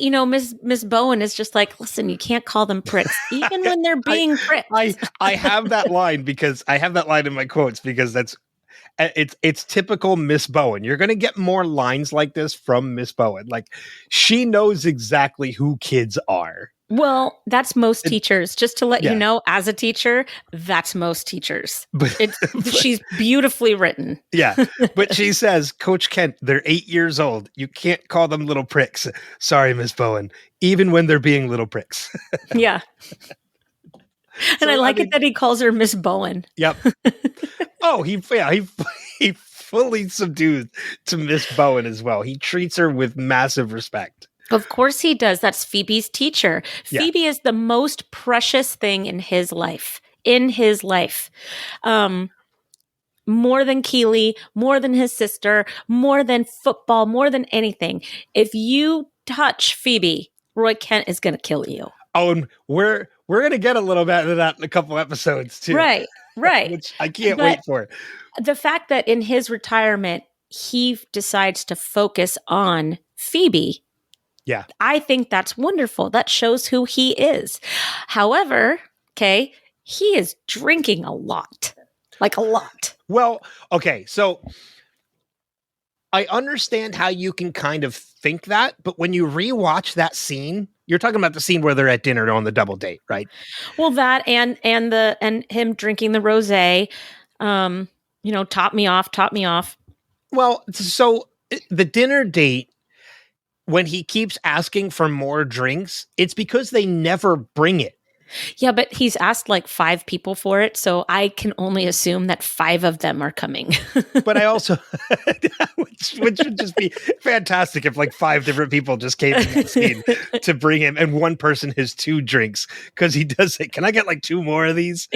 Miss Bowen is just like, listen, you can't call them pricks, even when they're being pricks. I have that line in my quotes because it's typical Miss Bowen. You're going to get more lines like this from Miss Bowen. Like, she knows exactly who kids are. Well, that's most teachers. Just to let you know, as a teacher, that's most teachers. She's beautifully written. Yeah, but she says, Coach Kent, they're 8 years old. You can't call them little pricks. Sorry, Miss Bowen. Even when they're being little pricks. Yeah. And I like it that he calls her Miss Bowen. Yep. Oh, he fully subdued to Miss Bowen as well. He treats her with massive respect. Of course he does. That's Phoebe's teacher. Yeah. Phoebe is the most precious thing in his life. More than Keeley, more than his sister, more than football, more than anything. If you touch Phoebe, Roy Kent is going to kill you. Oh, and we're going to get a little bit of that in a couple episodes too. Right. Which I can't wait for. The fact that in his retirement, he decides to focus on Phoebe. Yeah. I think that's wonderful. That shows who he is. However, he is drinking a lot. Like a lot. Well, okay. So I understand how you can kind of think that, but when you rewatch that scene, you're talking about the scene where they're at dinner on the double date, right? Well, that and him drinking the rosé, top me off. Well, so the dinner date, when he keeps asking for more drinks, it's because they never bring it. Yeah, but he's asked like 5 people for it, so I can only assume that 5 of them are coming. But I also, which would just be fantastic if like 5 different people just came in the scene to bring him, and one person has 2 drinks because he does say, "Can I get like 2 more of these?"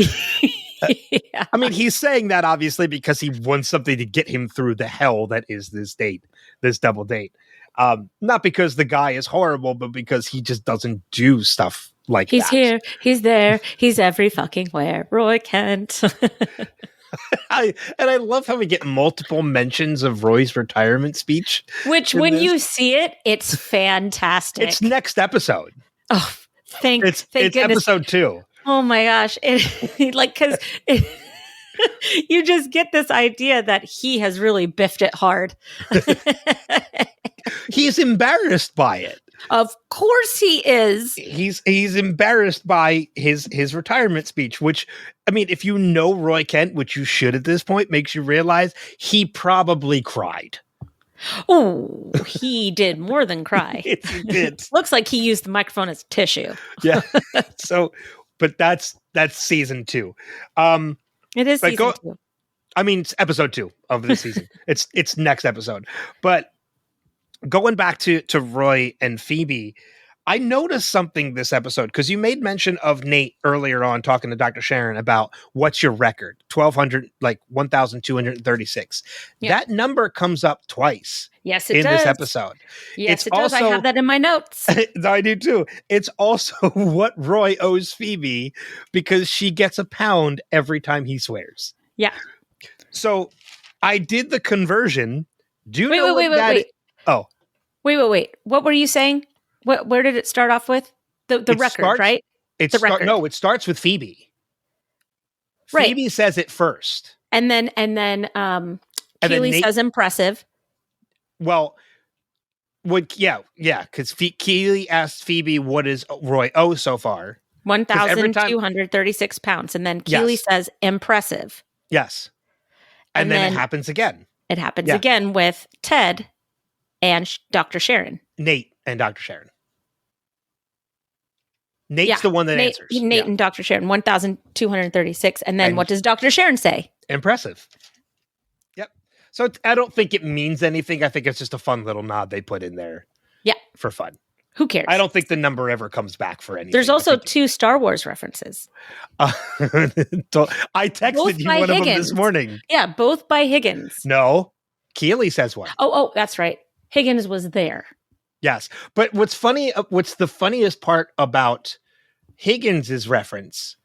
Yeah. I mean, he's saying that obviously because he wants something to get him through the hell that is this date, this double date. Not because the guy is horrible, but because he just doesn't do stuff like He's that. here, he's there, he's every fucking where. Roy Kent. I love how we get multiple mentions of Roy's retirement speech. Which, when you see it, it's fantastic. It's next episode. Oh, thank It's goodness. episode 2. Oh my gosh. Because you just get this idea that he has really biffed it hard. He's embarrassed by it. Of course he is. He's embarrassed by his retirement speech, which, I mean, if you know Roy Kent, which you should at this point, makes you realize he probably cried. Oh, he did more than cry. Yes, he did. Looks like he used the microphone as tissue. Yeah. So, but that's season 2. It is season 2. I mean, it's episode 2 of the season. It's next episode. But going back to Roy and Phoebe, I noticed something this episode because you made mention of Nate earlier on talking to Dr. Sharon about what's your record, 1,236. Yeah. That number comes up twice. Yes, it in does. this episode. Yes, it does. I have that in my notes. I do too. It's also what Roy owes Phoebe because she gets a pound every time he swears. Yeah. So I did the conversion. Do you know wait. Oh. Wait. What were you saying? Where did it start off with? The record, right? Record. No, it starts with Phoebe. Right. Phoebe says it first. And then Keely says impressive. Well, because Keely asked Phoebe what is Roy owe so far. 1,236 pounds. And then Keely says impressive. Yes. And then it happens again. It happens again with Ted and Dr. Sharon. Nate and Dr. Sharon. Nate's the one that answers. Nate and Dr. Sharon, 1,236. And then what does Dr. Sharon say? Impressive. Yep. So I don't think it means anything. I think it's just a fun little nod they put in there. Yeah. For fun. Who cares? I don't think the number ever comes back for anything. There's also 2 Star Wars references. I texted both you one Higgins. of them this morning. Yeah, both by Higgins. No. Keely says one. Oh, that's right. Higgins was there. Yes. But what's the funniest part about Higgins' reference,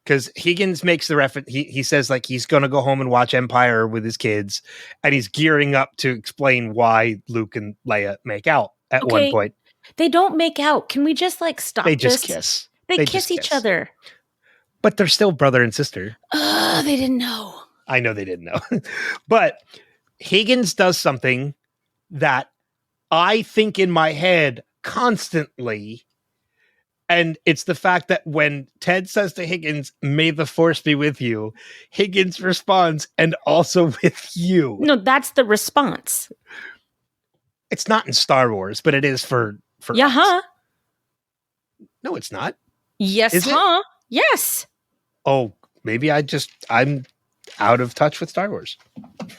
because Higgins makes the reference, he says like he's going to go home and watch Empire with his kids, and he's gearing up to explain why Luke and Leia make out at one point. They don't make out. Can we just stop They this? just kiss. They kiss each other. But they're still brother and sister. They didn't know. I know they didn't know. But Higgins does something that I think in my head constantly. And it's the fact that when Ted says to Higgins, "May the Force be with you," Higgins responds, "and also with you." No, that's the response. It's not in Star Wars, but it is for yeah, us. huh? No, it's not. Yes, is huh? It? Yes. Oh, maybe I'm out of touch with Star Wars.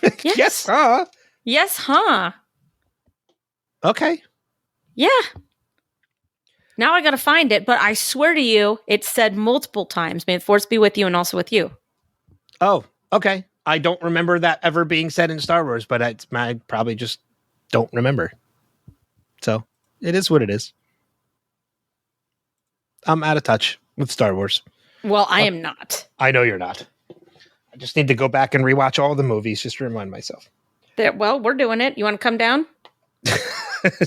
Yes. Yes, huh? Yes, huh? Okay. Yeah. Now I got to find it, but I swear to you, it said multiple times, "May the Force be with you and also with you." Oh, okay. I don't remember that ever being said in Star Wars, but I probably just don't remember. So it is what it is. I'm out of touch with Star Wars. Well, I am not. I know you're not. I just need to go back and rewatch all the movies just to remind myself. Well, we're doing it. You want to come down?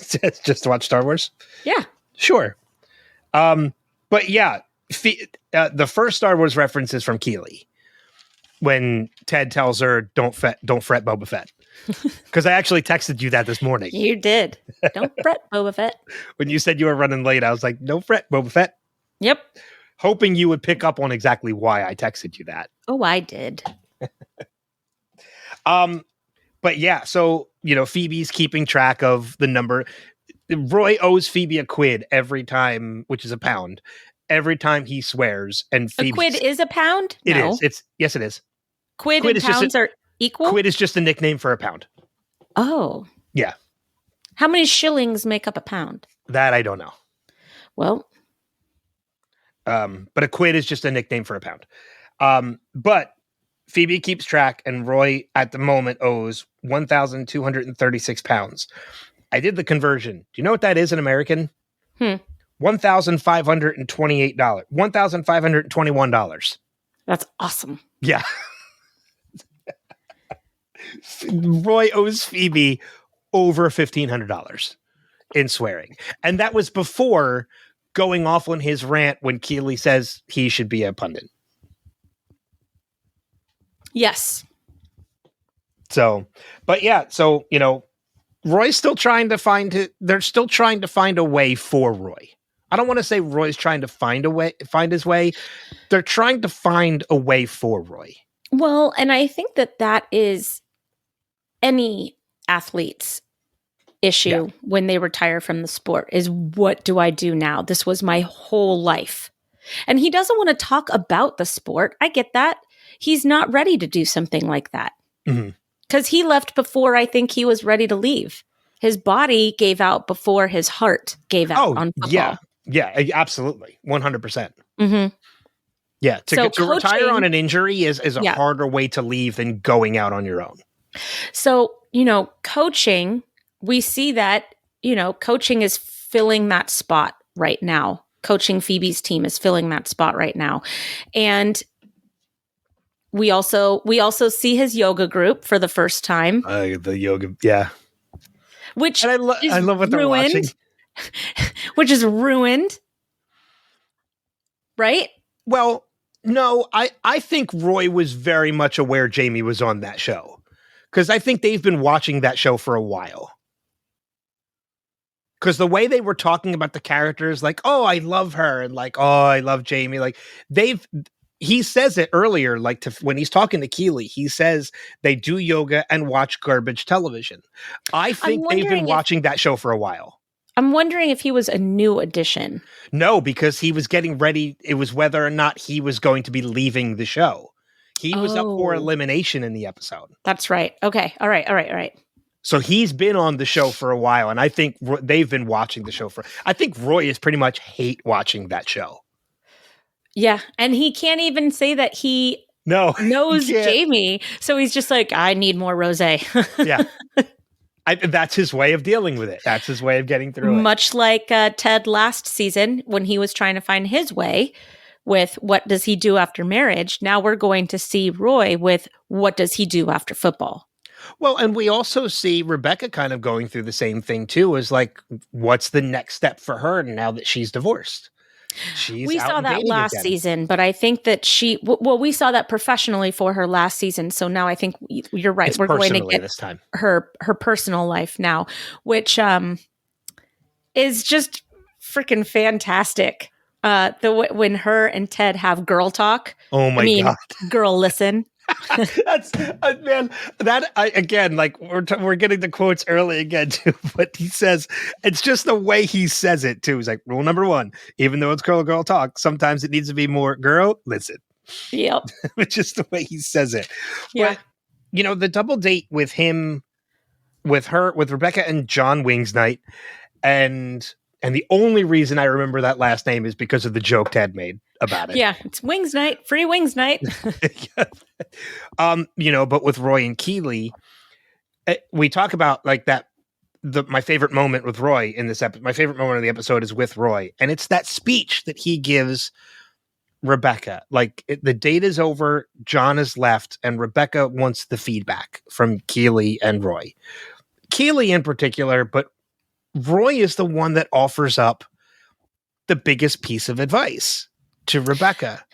Just to watch Star Wars? Yeah. Sure. But yeah, the first Star Wars reference is from Keely when Ted tells her, don't fret Boba Fett. Because I actually texted you that this morning. You did. Don't fret, Boba Fett. When you said you were running late, I was like, "Don't fret, Boba Fett." Yep. Hoping you would pick up on exactly why I texted you that. Oh, I did. But yeah, so, Phoebe's keeping track of the number. Roy owes Phoebe a quid every time, which is a pound, every time he swears. And A Phoebe, quid is a pound? It No. is. Yes, it is. Quid Quid and is just pounds are equal? Quid is just a nickname for a pound. Oh. Yeah. How many shillings make up a pound? That I don't know. Well, but a quid is just a nickname for a pound. But Phoebe keeps track, and Roy at the moment owes 1,236 pounds. I did the conversion. Do you know what that is in American? $1,528. $1,521. that's awesome. Yeah. Roy owes Phoebe over $1,500 in swearing. And that was before going off on his rant when Keeley says he should be a pundit. Yes. So, but yeah, so, Roy's still trying to they're still trying to find a way for Roy. I don't want to say Roy's trying to find his way. They're trying to find a way for Roy. Well, and I think that is any athlete's issue when they retire from the sport is, what do I do now? This was my whole life. And he doesn't want to talk about the sport. I get that. He's not ready to do something like that. Because he left before I think he was ready to leave. His body gave out before his heart gave out on football. Yeah, absolutely. 100%. Mm-hmm. Yeah, to retire on an injury is a harder way to leave than going out on your own. So, coaching, we see that, coaching is filling that spot right now. Coaching Phoebe's team is filling that spot right now. And we also see his yoga group for the first time. The yoga, yeah. Which I love what they're watching. Which is ruined. Right? Well, no, I think Roy was very much aware Jamie was on that show. Because I think they've been watching that show for a while. Because the way they were talking about the characters, like, oh, I love her, and like, oh, I love Jamie, like, he says it earlier, like, when he's talking to Keeley, he says they do yoga and watch garbage television. I think they've been watching that show for a while. I'm wondering if he was a new addition. No, because he was getting ready. It was whether or not he was going to be leaving the show. He was up for elimination in the episode. That's right. Okay. All right. So he's been on the show for a while, and I think they've been watching the show I think Roy is pretty much hate watching that show. Yeah, and he can't even say that he knows Jamie, so he's just like, I need more rosé. Yeah. That's his way of dealing with it. That's his way of getting through it. Much like Ted last season, when he was trying to find his way with what does he do after marriage. Now we're going to see Roy with what does he do after football. Well, and we also see Rebecca kind of going through the same thing too, is like, what's the next step for her now that she's divorced? We saw that last season, but I think that we saw that professionally for her last season. So now I think you're right. We're going to get this time her personal life now, which is just freaking fantastic. When her and Ted have girl talk. Oh my God. Girl, listen. That's man. That again, like we're getting the quotes early again too. But he says it's just the way he says it too. He's like, rule number 1: even though it's girl talk, sometimes it needs to be more girl. Listen. Yep. It's just the way he says it. Yeah. But the double date with him, with Rebecca and John Wings night, and the only reason I remember that last name is because of the joke Ted made about it. Yeah, it's Wings night, free Wings night. But with Roy and Keeley, we talk about like that. My favorite moment with Roy in this episode, my favorite moment of the episode is with Roy, and it's that speech that he gives Rebecca. Like the date is over, John has left, and Rebecca wants the feedback from Keeley and Roy. Keeley in particular, but Roy is the one that offers up the biggest piece of advice to Rebecca.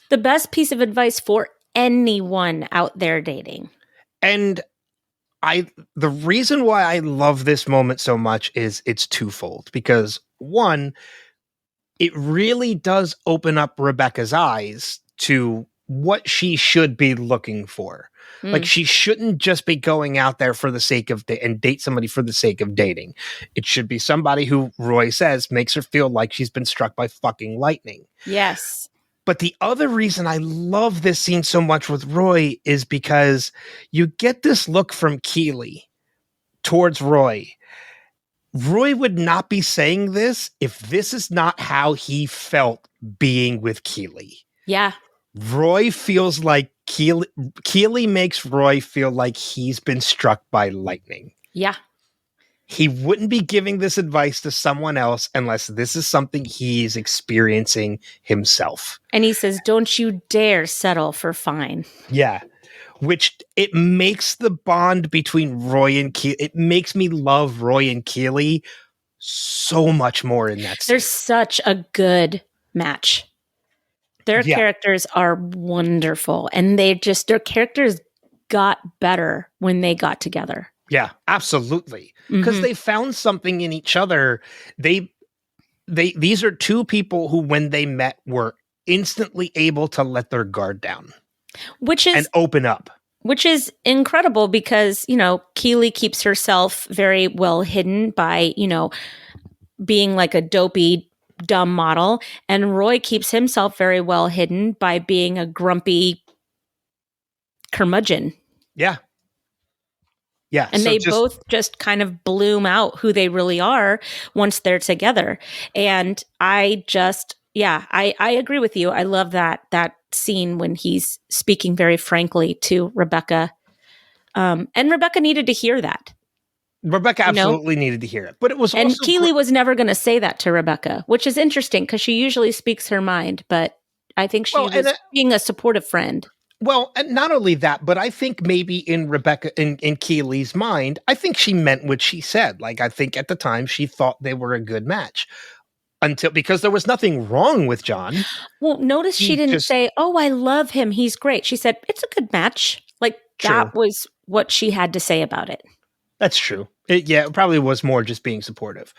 The best piece of advice for anyone out there dating. And the reason why I love this moment so much is it's twofold. Because one, it really does open up Rebecca's eyes to what she should be looking for. Like, she shouldn't just be going out there for the sake of and date somebody for the sake of dating. It should be somebody who Roy says makes her feel like she's been struck by fucking lightning. Yes. But the other reason I love this scene so much with Roy is because you get this look from Keeley towards Roy. Roy would not be saying this if this is not how he felt being with Keeley. Yeah. Roy feels like Keeley makes Roy feel like he's been struck by lightning. Yeah. He wouldn't be giving this advice to someone else unless this is something he's experiencing himself. And he says, don't you dare settle for fine. Yeah. Which it makes the bond between Roy and Keeley. It makes me love Roy and Keeley so much more in that scene. They're such a good match. Their characters are wonderful. And their characters got better when they got together. Yeah, absolutely. Because they found something in each other. These are two people who, when they met, were instantly able to let their guard down. And open up. Which is incredible because, Keeley keeps herself very well hidden by, being like a dopey, dumb model. And Roy keeps himself very well hidden by being a grumpy curmudgeon. Yeah. Yeah. And they both just kind of bloom out who they really are once they're together. And I agree with you. I love that scene when he's speaking very frankly to Rebecca. And Rebecca needed to hear that. Rebecca absolutely needed to hear it. But it was and Keeley was never going to say that to Rebecca, which is interesting because she usually speaks her mind. But I think she was being a supportive friend. Well, and not only that, but I think maybe in Rebecca, in Keeley's mind, I think she meant what she said. Like, I think at the time she thought they were a good match. Because there was nothing wrong with John. Well, notice she didn't say, "Oh, I love him. He's great." She said, "It's a good match." Like, that was what she had to say about it. That's true. It probably was more just being supportive.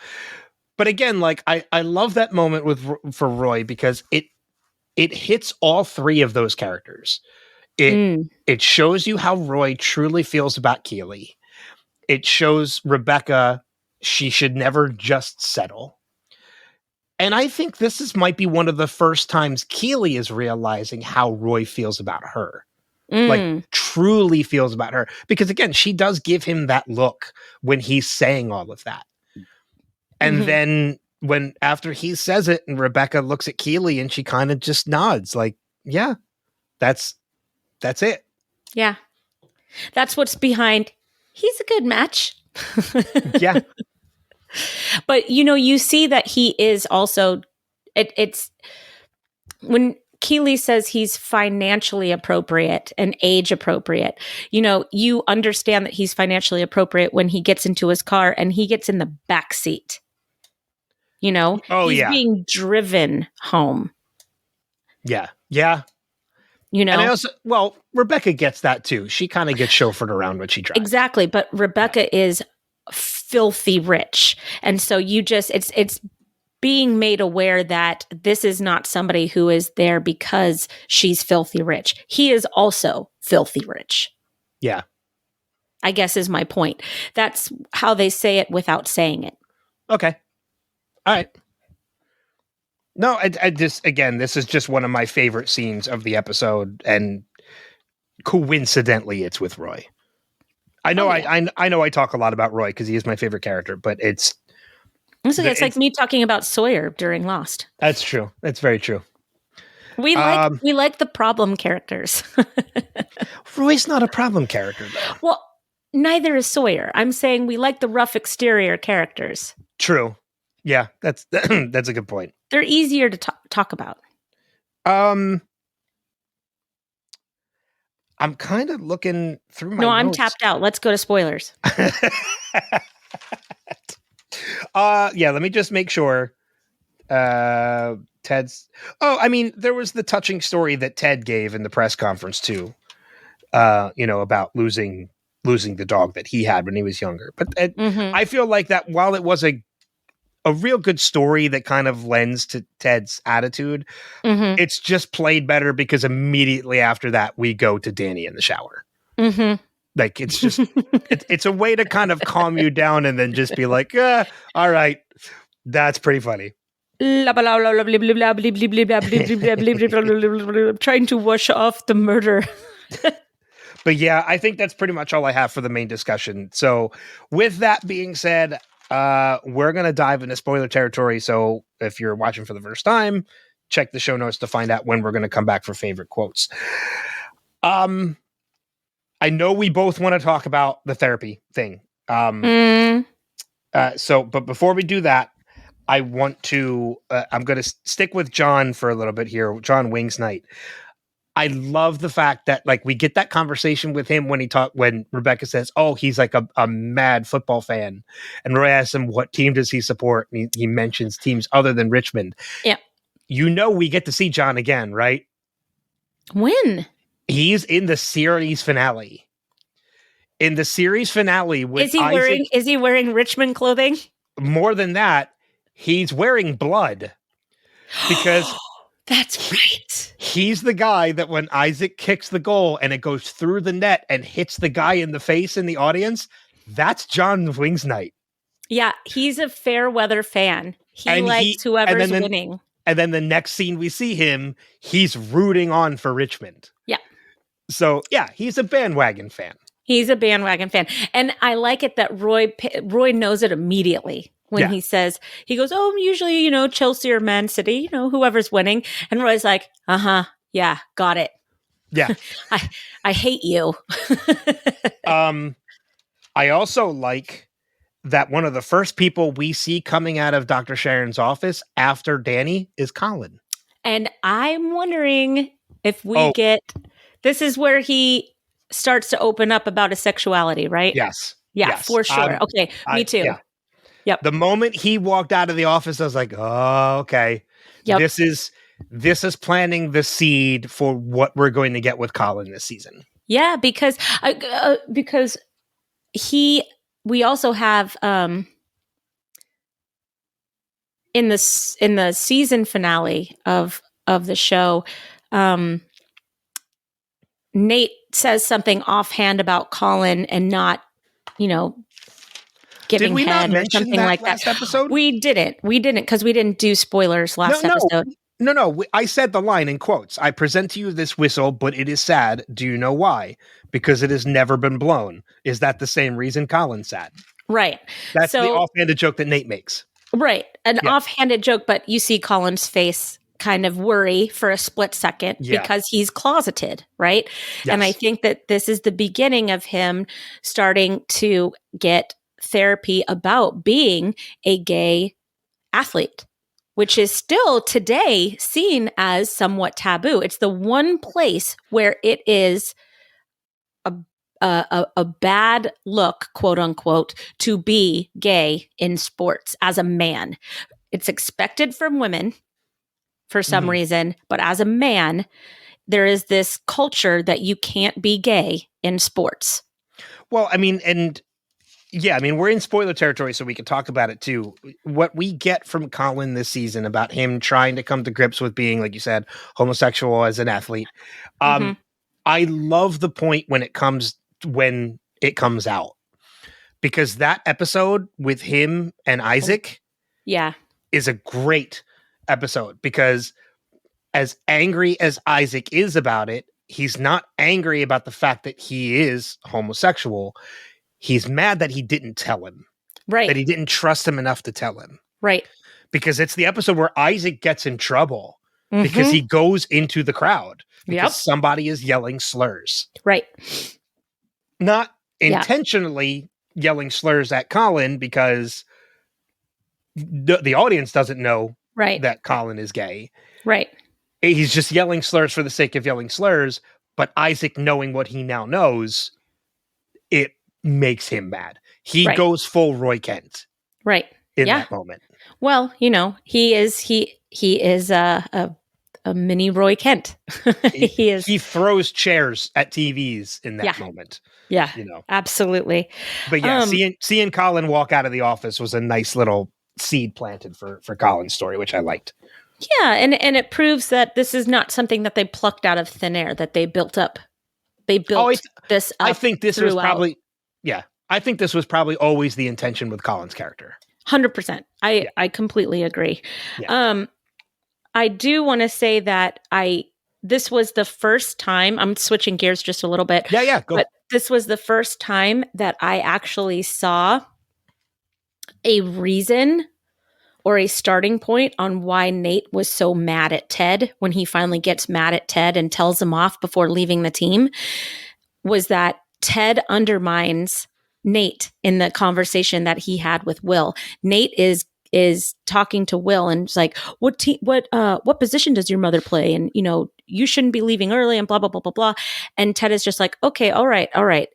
But again, like, I love that moment for Roy because it hits all three of those characters. It shows you how Roy truly feels about Keeley. It shows Rebecca she should never just settle. And I think this might be one of the first times Keeley is realizing how Roy feels about her. Like, truly feels about her. Because again, she does give him that look when he's saying all of that. And then after he says it and Rebecca looks at Keeley and she kind of just nods like, yeah, that's it. Yeah. That's what's behind. He's a good match. Yeah. But, you see that he is also, it's when Keeley says he's financially appropriate and age appropriate, you understand that he's financially appropriate when he gets into his car and he gets in the back seat. He's being driven home. Yeah. Yeah. And I also, Rebecca gets that too. She kind of gets chauffeured around when she drives. Exactly. But Rebecca is filthy rich. And so it's being made aware that this is not somebody who is there because she's filthy rich. He is also filthy rich. Yeah. I guess is my point. That's how they say it without saying it. Okay. All right. No, I just, again, this is just one of my favorite scenes of the episode, and coincidentally, it's with Roy. I know, I know I talk a lot about Roy because he is my favorite character, but it's like me talking about Sawyer during Lost. That's true. That's very true. We like the problem characters. Roy's not a problem character, though. Well, neither is Sawyer. I'm saying we like the rough exterior characters. True. Yeah, that's a good point. They're easier to talk about. I'm kind of looking through my notes. I'm tapped out. Let's go to spoilers. Let me just make sure. Ted's. Oh, I mean, there was the touching story that Ted gave in the press conference too. About losing the dog that he had when he was younger. But I feel like that while it was a a real good story that kind of lends to Ted's attitude. Mm-hmm. It's just played better because immediately after that, we go to Danny in the shower. Mm-hmm. Like, it's just, it's a way to kind of calm you down and then just be like, all right, that's pretty funny. I'm trying to wash off the murder. But yeah, I think that's pretty much all I have for the main discussion. So with that being said, we're going to dive into spoiler territory. So if you're watching for the first time, check the show notes to find out when we're going to come back for favorite quotes. I know we both want to talk about the therapy thing. But before we do that, I want to, I'm going to stick with John for a little bit here. John Wings Night. I love the fact that like we get that conversation with him when Rebecca says, oh, he's like a mad football fan. And Roy asks him, what team does he support? And he mentions teams other than Richmond. Yeah. You know, we get to see John again, right? When? He's in the series finale. In the series finale with is he wearing Richmond clothing? More than that, he's wearing blood. Because that's right. He's the guy that when Isaac kicks the goal and it goes through the net and hits the guy in the face in the audience, that's John Wings Night. Yeah, he's a fair weather fan. He likes whoever's winning. And then the next scene we see him, he's rooting on for Richmond. Yeah. So, yeah, he's a bandwagon fan. He's a bandwagon fan. And I like it that Roy knows it immediately. When he says, he goes, oh, usually, Chelsea or Man City, whoever's winning. And Roy's like, yeah, got it. Yeah. I hate you. I also like that one of the first people we see coming out of Dr. Sharon's office after Danny is Colin. And I'm wondering if we this is where he starts to open up about his sexuality, right? Yes. Yeah, yes. For sure. Okay, me too. Yeah. Yep. The moment he walked out of the office, I was like, oh, okay. Yep. This is planting the seed for what we're going to get with Colin this season. Yeah, because we also have in the season finale of the show, Nate says something offhand about Colin and not, giving Did we head not or something like that. Last episode? We didn't because we didn't do spoilers last episode. No. I said the line in quotes. I present to you this whistle, but it is sad. Do you know why? Because it has never been blown. Is that the same reason Colin's sad? Right. That's the offhanded joke that Nate makes. Right. An offhanded joke, but you see Colin's face kind of worry for a split second because he's closeted, right? Yes. And I think that this is the beginning of him starting to get therapy about being a gay athlete, which is still today seen as somewhat taboo. It's the one place where it is a bad look, quote unquote, to be gay in sports as a man. It's expected from women for some reason, but as a man, there is this culture that you can't be gay in sports. Well, I mean, we're in spoiler territory, so we can talk about it too. What we get from Colin this season about him trying to come to grips with being, like you said, homosexual as an athlete. I love the point when it comes out, because that episode with him and Isaac is a great episode, because as angry as Isaac is about it, he's not angry about the fact that he is homosexual. He's mad that he didn't tell him. Right. That he didn't trust him enough to tell him. Right. Because it's the episode where Isaac gets in trouble because he goes into the crowd because somebody is yelling slurs. Right. Not intentionally yelling slurs at Colin, because the audience doesn't know that Colin is gay. Right. He's just yelling slurs for the sake of yelling slurs. But Isaac, knowing what he now knows, it makes him mad. He goes full Roy Kent. Right. In that moment. Well, he is a mini Roy Kent. He is. He throws chairs at TVs in that moment. Yeah. Absolutely. But seeing Colin walk out of the office was a nice little seed planted for Colin's story, which I liked. Yeah, and it proves that this is not something that they plucked out of thin air, that they built up. They built this up. I think this throughout. was probably, I think this was probably always the intention with Colin's character. 100%. I completely agree. Yeah. I do want to say that this was the first time, I'm switching gears just a little bit. Yeah, go. But this was the first time that I actually saw a reason or a starting point on why Nate was so mad at Ted when he finally gets mad at Ted and tells him off before leaving the team, was that Ted undermines Nate in the conversation that he had with Will. Nate is talking to Will and it's like, what position does your mother play? And, you shouldn't be leaving early and blah, blah, blah, blah, blah. And Ted is just like, okay, all right.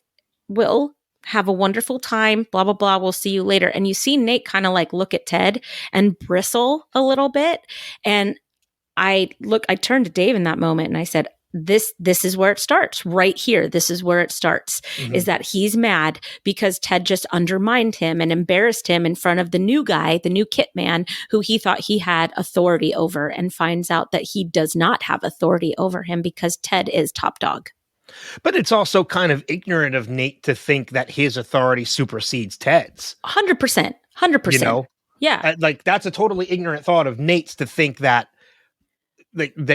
Will, have a wonderful time, blah, blah, blah. We'll see you later. And you see Nate kind of like look at Ted and bristle a little bit. And I turned to Dave in that moment and I said, this is where it starts right here. This is where it starts, is that he's mad because Ted just undermined him and embarrassed him in front of the new guy, the new kit man, who he thought he had authority over, and finds out that he does not have authority over him because Ted is top dog. But it's also kind of ignorant of Nate to think that his authority supersedes Ted's. 100%. 100%. Yeah. Like that's a totally ignorant thought of Nate's to think that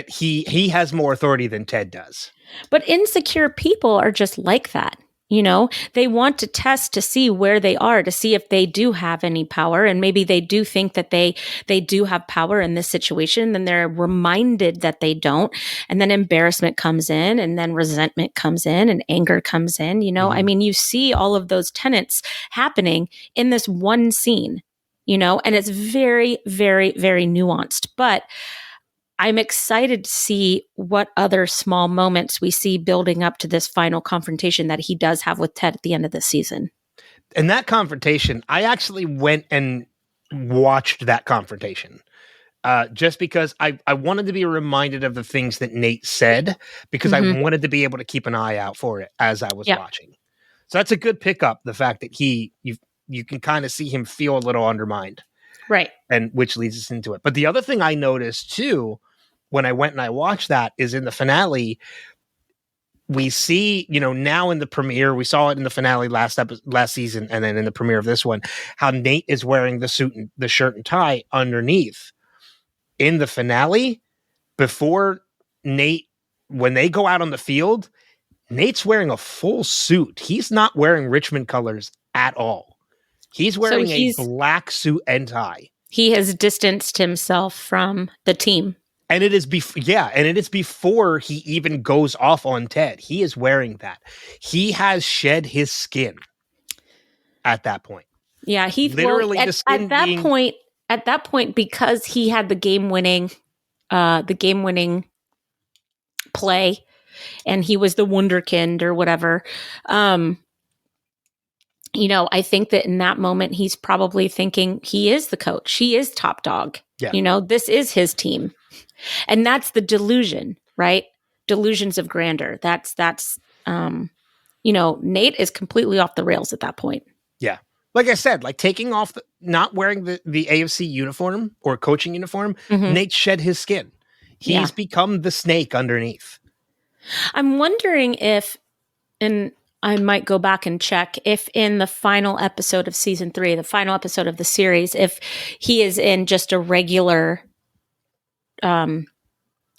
he has more authority than Ted does. But insecure people are just like that. They want to test to see where they are, to see if they do have any power. And maybe they do think that they do have power in this situation. Then they're reminded that they don't. And then embarrassment comes in, and then resentment comes in, and anger comes in. I mean, you see all of those tenets happening in this one scene, and it's very, very, very nuanced. But I'm excited to see what other small moments we see building up to this final confrontation that he does have with Ted at the end of the season. And that confrontation, I actually went and watched that confrontation just because I wanted to be reminded of the things that Nate said, because I wanted to be able to keep an eye out for it as I was watching. So that's a good pickup, the fact that you can kind of see him feel a little undermined. Right. And which leads us into it. But the other thing I noticed too, when I went and I watched that, is in the finale, we see, now in the premiere, we saw it in the finale last season, and then in the premiere of this one, how Nate is wearing the suit and the shirt and tie underneath. In the finale, before Nate, when they go out on the field, Nate's wearing a full suit. He's not wearing Richmond colors at all. He's wearing a black suit and tie. He has distanced himself from the team. And it is before he even goes off on Ted. He is wearing that. He has shed his skin at that point. Yeah, he literally at that point, because he had the game-winning play, and he was the wunderkind or whatever. I think that in that moment, he's probably thinking he is the coach. He is top dog. Yeah. This is his team. And that's the delusion, right? Delusions of grandeur. That's Nate is completely off the rails at that point. Yeah. Like I said, like taking off, not wearing the AFC uniform or coaching uniform, Nate shed his skin. He's become the snake underneath. I'm wondering if, and I might go back and check, if in the final episode of season 3, the final episode of the series, if he is in just a regular...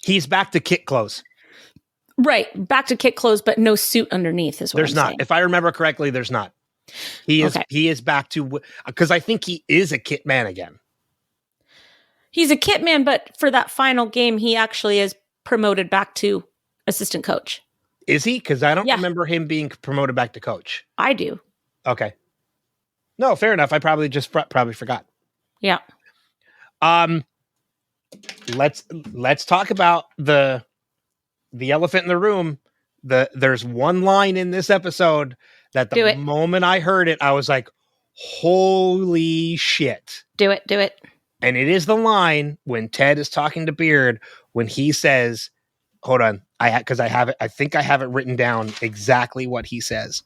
he's back to kit clothes. Right. Back to kit clothes, but no suit underneath is what there's I'm not. saying. If I remember correctly, there's not. He is back to, because I think he is a kit man again. He's a kit man, but for that final game, he actually is promoted back to assistant coach. Is he? Because I don't remember him being promoted back to coach. I do. Okay. No, fair enough. I probably just forgot. Yeah. Let's talk about the elephant in the room. There's one line in this episode that the moment I heard it, I was like, holy shit. Do it. And it is the line when Ted is talking to Beard, when he says, hold on, I think I have it written down exactly what he says.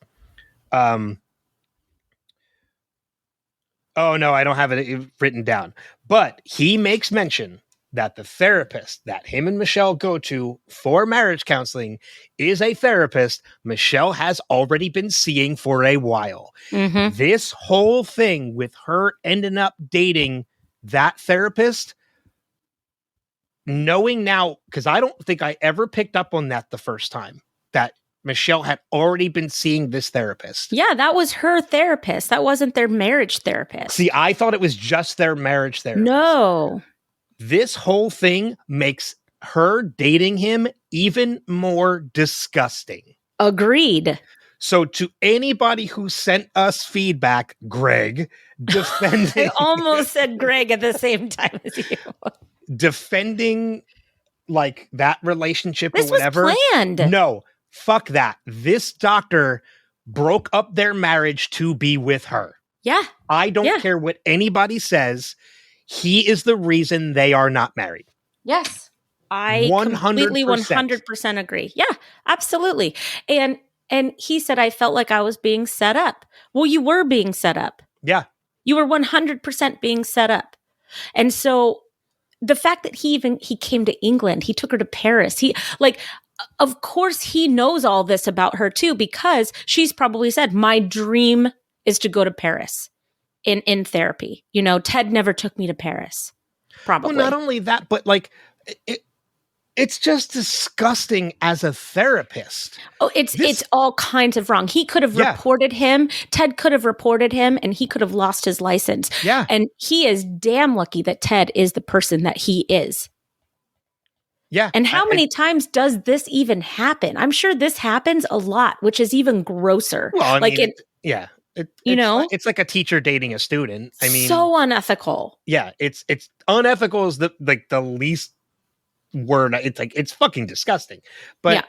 Oh, no, I don't have it written down. But he makes mention that the therapist that him and Michelle go to for marriage counseling is a therapist Michelle has already been seeing for a while. Mm-hmm. This whole thing with her ending up dating that therapist, knowing now, because I don't think I ever picked up on that the first time, that Michelle had already been seeing this therapist. Yeah, that was her therapist. That wasn't their marriage therapist. See, I thought it was just their marriage therapist. No. This whole thing makes her dating him even more disgusting. Agreed. So to anybody who sent us feedback, Greg, defending... I almost said Greg at the same time as you. Defending like that relationship This or whatever. was planned. No, fuck that. This doctor broke up their marriage to be with her. Yeah. I don't care what anybody says. He is the reason they are not married. Yes. I 100%. completely 100% agree. Yeah, absolutely. And he said, I felt like I was being set up. Well, you were being set up. Yeah. You were 100% being set up. And so the fact that he came to England, he took her to Paris. Of course he knows all this about her too, because she's probably said, my dream is to go to Paris in therapy. You know, Ted never took me to Paris. Probably. Well, not only that, but like it's just disgusting as a therapist. Oh, it's all kinds of wrong. He could have reported him. Ted could have reported him, and he could have lost his license. Yeah. And he is damn lucky that Ted is the person that he is. Yeah. And how many times does this even happen? I'm sure this happens a lot, which is even grosser. Well, I mean, yeah. It's like a teacher dating a student. I mean, so unethical. Yeah, it's unethical is the least word. It's like it's fucking disgusting. But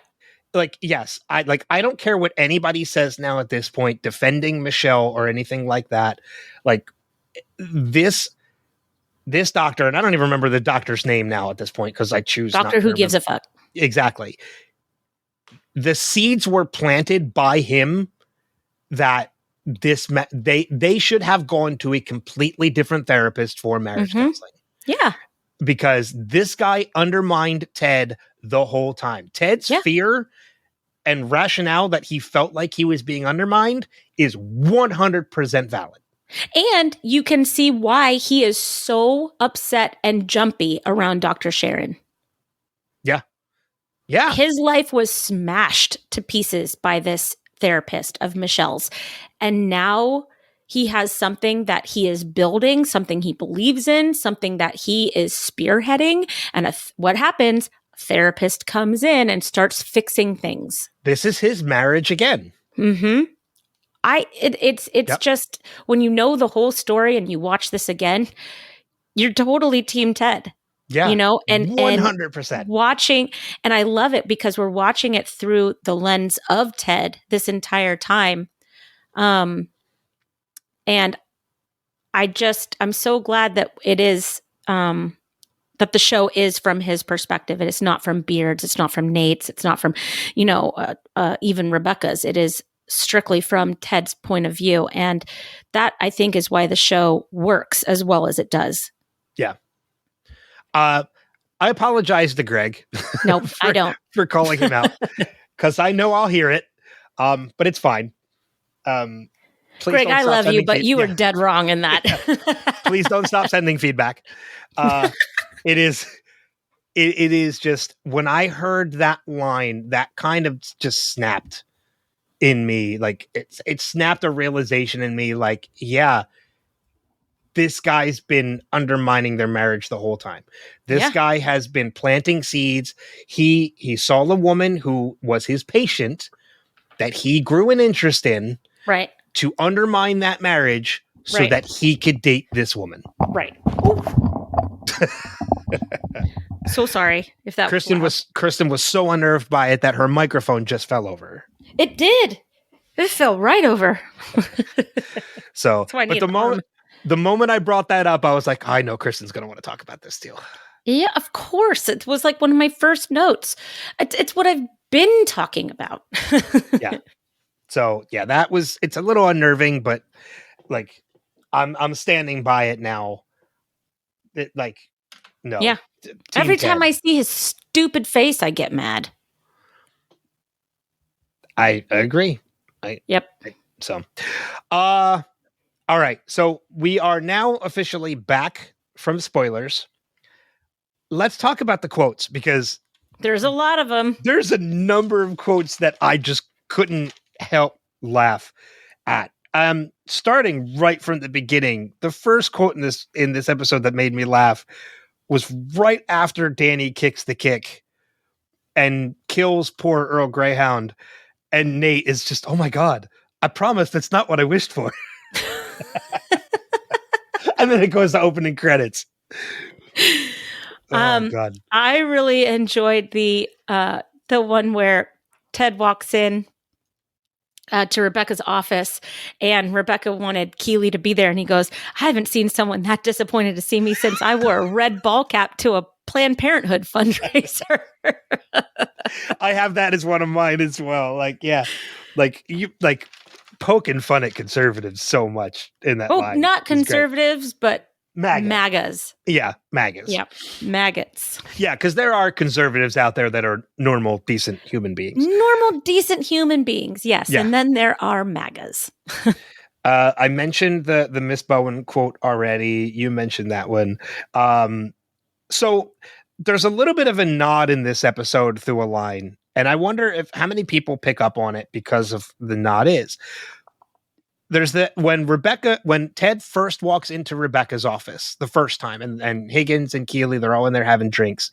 like, yes, I don't care what anybody says now at this point, defending Michelle or anything like that. Like this doctor, and I don't even remember the doctor's name now at this point because I choose Doctor Who gives a fuck. Exactly. The seeds were planted by him that they should have gone to a completely different therapist for marriage counseling. Yeah. Because this guy undermined Ted the whole time. Ted's fear and rationale that he felt like he was being undermined is 100% valid. And you can see why he is so upset and jumpy around Dr. Sharon. Yeah. Yeah. His life was smashed to pieces by this therapist of Michelle's. And now he has something that he is building, something he believes in, something that he is spearheading. And what happens? A therapist comes in and starts fixing things. This is his marriage again. Mm-hmm. It's just when you know the whole story and you watch this again, you're totally Team Ted. Yeah. You know, and 100%. Watching, and I love it because we're watching it through the lens of Ted this entire time. And I'm so glad that it is, that the show is from his perspective. It is not from Beard's. It's not from Nate's. It's not from, even Rebecca's. It is strictly from Ted's point of view. And that, I think, is why the show works as well as it does. Yeah. I apologize to Greg. Nope, I don't. For calling him out. Because I know I'll hear it. But it's fine. Greg, I love you, but you were dead wrong in that. Please don't stop sending feedback. It is just, when I heard that line, that kind of just snapped in me. Like it snapped a realization in me. Like, yeah, this guy's been undermining their marriage the whole time. This guy has been planting seeds. He saw the woman who was his patient that he grew an interest in. Right. To undermine that marriage so that he could date this woman. Right. So sorry if that Kristin was so unnerved by it that her microphone just fell over. It did. It fell right over. So, but the moment I brought that up, I was like, I know Kristin's going to want to talk about this too. Yeah, of course. It was like one of my first notes. It's what I've been talking about. Yeah. So yeah, it's a little unnerving, but like, I'm standing by it now. No. Yeah. Team Every time Ted. I see his stupid face, I get mad. I agree. Yep. All right. So we are now officially back from spoilers. Let's talk about the quotes, because there's a lot of them. There's a number of quotes that I just couldn't help laugh at. Starting right from the beginning, the first quote in this episode that made me laugh was right after Danny kicks the kick and kills poor Earl Greyhound, and Nate is just, oh my God, I promise that's not what I wished for. And then it goes to opening credits. Oh God. I really enjoyed the one where Ted walks in to Rebecca's office, and Rebecca wanted Keeley to be there, and he goes, I haven't seen someone that disappointed to see me since I wore a red ball cap to a Planned Parenthood fundraiser. I have that as one of mine as well. You poking fun at conservatives so much in that line. Not conservatives, but MAGAs. Yeah, MAGAs. Yep, maggots. Yeah, because there are conservatives out there that are normal, decent human beings. Normal, decent human beings, yes. Yeah. And then there are MAGAs. I mentioned the Miss Bowen quote already. You mentioned that one. So there's a little bit of a nod in this episode through a line, and I wonder how many people pick up on it because of the nod is. There's when Ted first walks into Rebecca's office the first time, and Higgins and Keeley, they're all in there having drinks,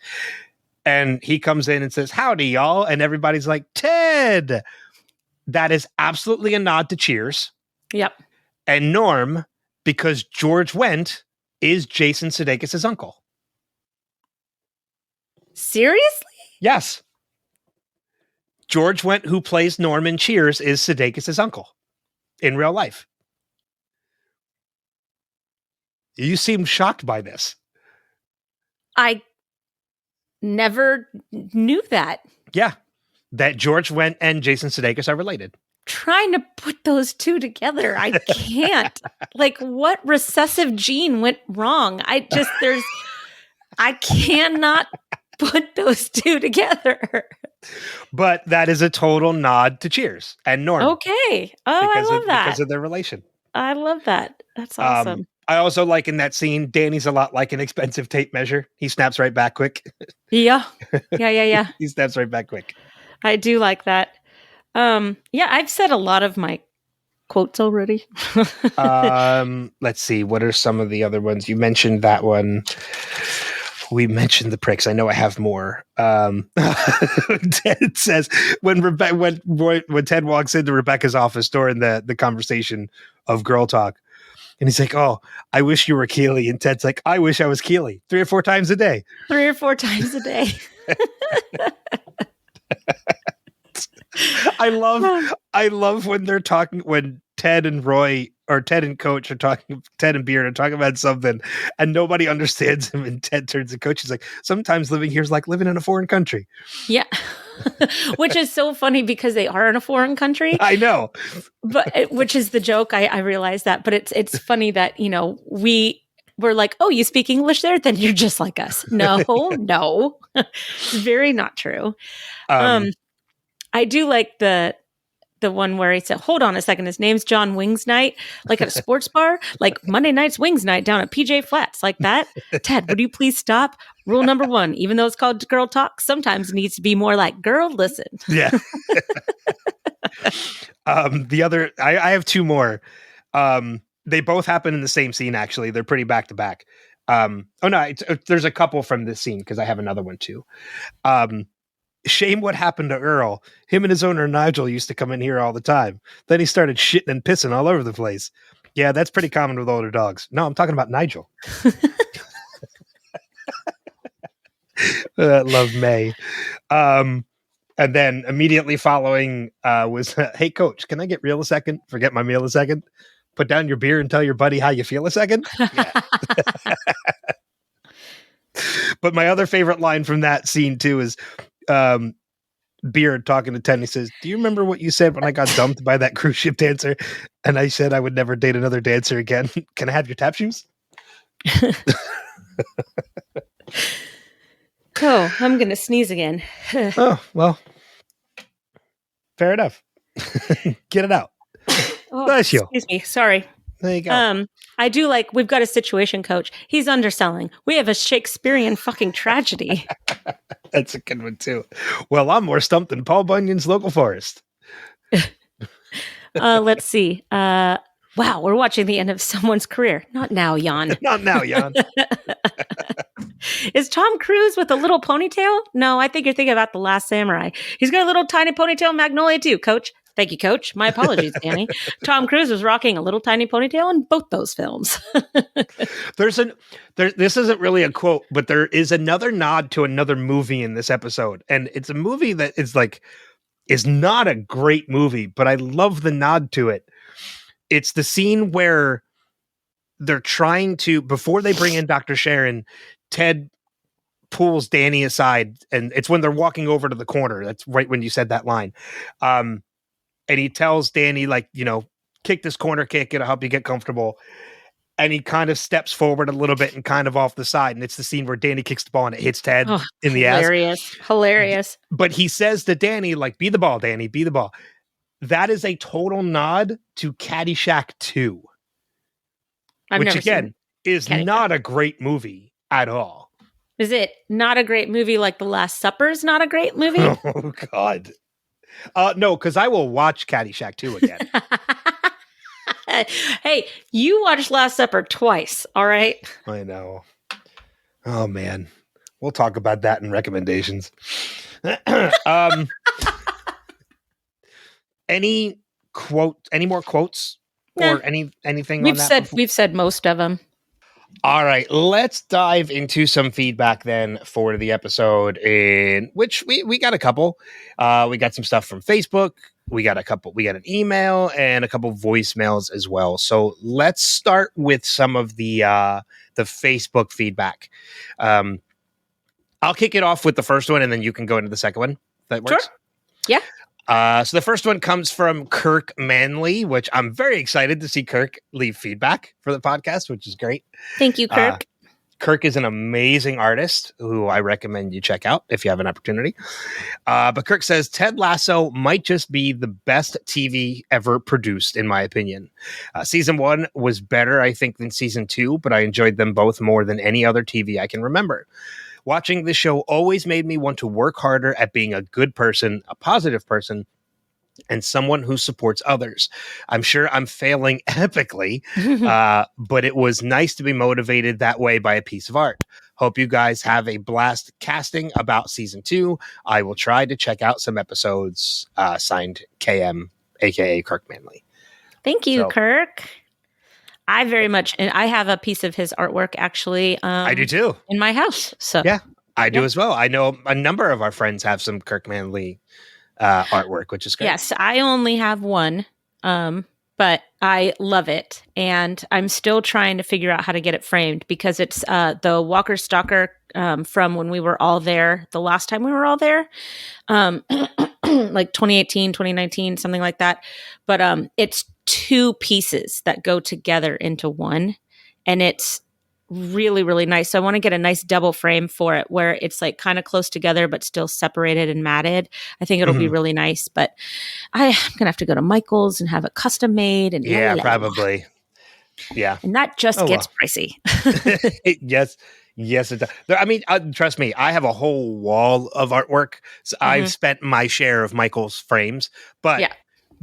and he comes in and says, howdy, y'all, and everybody's like, Ted! That is absolutely a nod to Cheers. Yep. And Norm, because George Wendt is Jason Sudeikis' uncle. Seriously? Yes. George Wendt, who plays Norm in Cheers, is Sudeikis' uncle in real life. You seem shocked by this. I never knew that. Yeah. That George Wendt and Jason Sudeikis are related. Trying to put those two together, I can't. What recessive gene went wrong? I cannot put those two together. But that is a total nod to Cheers and Norm. Okay. Oh, I love that. Because of their relation. I love that. That's awesome. I also like in that scene, Danny's a lot like an expensive tape measure. He snaps right back quick. Yeah. Yeah. He snaps right back quick. I do like that. Yeah, I've said a lot of my quotes already. Let's see. What are some of the other ones? You mentioned that one. We mentioned the pricks. I know I have more. Ted says when Ted walks into Rebecca's office during the conversation of girl talk, and he's like, "Oh, I wish you were Keeley," and Ted's like, "I wish I was Keeley 3 or 4 times a day." 3 or 4 times a day. I love when they're talking, when Ted and Roy, or Ted and Coach are talking, Ted and Beard are talking about something, and nobody understands him, and Ted turns to Coach. He's like, sometimes living here is like living in a foreign country. Yeah. Which is so funny because they are in a foreign country. I know. But which is the joke. I realize that, but it's funny that, we're like, oh, you speak English there? Then you're just like us. No. It's very not true. I do like the one where he said, hold on a second, his name's John Wings Night, like at a sports bar, like Monday night's Wings Night down at PJ Flats, like that. Ted, would you please stop? Rule number 1, even though it's called Girl Talk, sometimes it needs to be more like, girl, listen. Yeah. The other, I have 2 more. They both happen in the same scene, actually. They're pretty back to back. There's a couple from this scene because I have another one too. Shame what happened to Earl. Him and his owner Nigel used to come in here all the time. Then he started shitting and pissing all over the place. Yeah, that's pretty common with older dogs. No, I'm talking about Nigel. Love May. And then immediately following was, hey, Coach, can I get real a second? Forget my meal a second? Put down your beer and tell your buddy how you feel a second? Yeah. But my other favorite line from that scene, too, is Beard talking to Ted. He says, "Do you remember what you said when I got dumped by that cruise ship dancer? And I said I would never date another dancer again. Can I have your tap shoes?" Oh, I'm going to sneeze again. Oh, well, fair enough. Get it out. Oh, Bless you. excuse me. Sorry. There you go. I do like, we've got a situation coach. He's underselling. We have a Shakespearean fucking tragedy. That's a good one, too. Well, I'm more stumped than Paul Bunyan's local forest. Let's see. Wow, we're watching the end of someone's career. Not now, Jan. Not now, Jan. Is Tom Cruise with a little ponytail? No, I think you're thinking about The Last Samurai. He's got a little tiny ponytail in Magnolia too, Coach. Thank you, Coach. My apologies, Danny. Tom Cruise was rocking a little tiny ponytail in both those films. This isn't really a quote, but there is another nod to another movie in this episode. And it's a movie that is not a great movie, but I love the nod to it. It's the scene where they're trying to, before they bring in Dr. Sharon, Ted pulls Danny aside, and it's when they're walking over to the corner. That's right when you said that line. And he tells Danny, like, kick this corner kick, it'll help you get comfortable. And he kind of steps forward a little bit and kind of off the side. And it's the scene where Danny kicks the ball and it hits Ted in the ass. Hilarious. But he says to Danny, like, be the ball, Danny, be the ball. That is a total nod to Caddyshack 2. Which, again, is not a great movie at all. Is it not a great movie like The Last Supper's not a great movie? Oh, God. No, because I will watch Caddyshack 2 again. Hey, you watched Last Supper twice, all right? I know. Oh, man. We'll talk about that in recommendations. Any more quotes? Or anything on that? We've said most of them. All right, let's dive into some feedback then for the episode, in which we got a couple. We got some stuff from Facebook. We got an email and a couple voicemails as well. So let's start with some of the Facebook feedback. I'll kick it off with the first one, and then you can go into the second one. That works? Sure. Yeah. So the first one comes from Kirk Manley, which I'm very excited to see Kirk leave feedback for the podcast, which is great. Thank you, Kirk. Kirk is an amazing artist who I recommend you check out if you have an opportunity. But Kirk says, Ted Lasso might just be the best TV ever produced, in my opinion. Season 1 was better, I think, than season 2, but I enjoyed them both more than any other TV I can remember. Watching this show always made me want to work harder at being a good person, a positive person, and someone who supports others. I'm sure I'm failing epically, but it was nice to be motivated that way by a piece of art. Hope you guys have a blast casting about season 2. I will try to check out some episodes. Signed KM, aka Kirk Manley. Thank you, Kirk. I very much, and I have a piece of his artwork actually. I do too. In my house. So yeah, I do as well. I know a number of our friends have some Kirk Manley artwork, which is great. Yes, I only have one, but I love it, and I'm still trying to figure out how to get it framed because it's the Walker Stalker from when we were all there, the last time we were all there, like 2018, 2019, something like that. But it's 2 pieces that go together into one, and it's really, really nice. So I want to get a nice double frame for it where it's like kind of close together, but still separated and matted. I think it'll be really nice, but I'm going to have to go to Michael's and have it custom made. And probably. Yeah. And that just gets pricey. Yes, it does. I mean, trust me, I have a whole wall of artwork. So I've spent my share of Michael's frames, but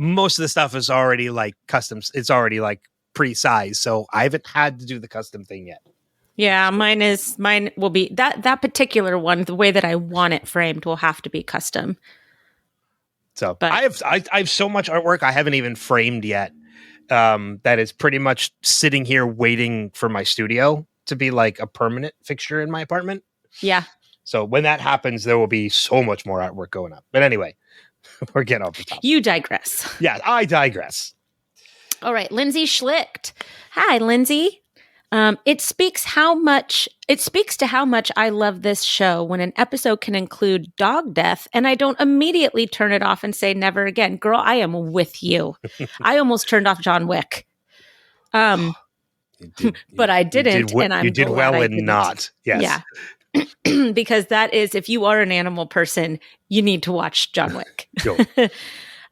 most of the stuff is already like custom. It's already like pre-sized. So I haven't had to do the custom thing yet. Yeah, mine will be that particular one. The way that I want it framed will have to be custom. So, but I have so much artwork I haven't even framed yet. That is pretty much sitting here waiting for my studio to be like a permanent fixture in my apartment. Yeah. So when that happens, there will be so much more artwork going up. But anyway, we're getting off the top. You digress. Yeah, I digress. All right, Lindsay Schlicht. Hi, Lindsay. It speaks to how much I love this show when an episode can include dog death and I don't immediately turn it off and say never again. Girl, I am with you. I almost turned off John Wick. But I didn't, and I'm you did glad well I in didn't. not. Yes. Yeah. Because that is, if you are an animal person, you need to watch John Wick. Cool.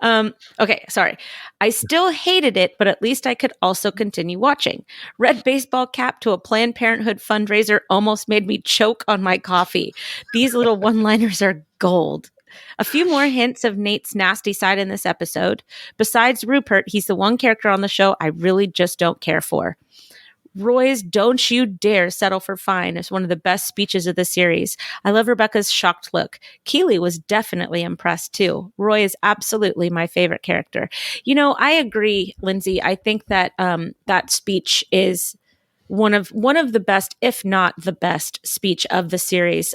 Okay, sorry. I still hated it, but at least I could also continue watching. Red baseball cap to a Planned Parenthood fundraiser almost made me choke on my coffee. These little one-liners are gold. A few more hints of Nate's nasty side in this episode. Besides Rupert, he's the one character on the show I really just don't care for. Roy's "Don't you dare settle for fine" is one of the best speeches of the series. I love Rebecca's shocked look. Keely was definitely impressed too. Roy is absolutely my favorite character. You know, I agree, Lindsay. I think that that speech is one of the best, if not the best, speech of the series.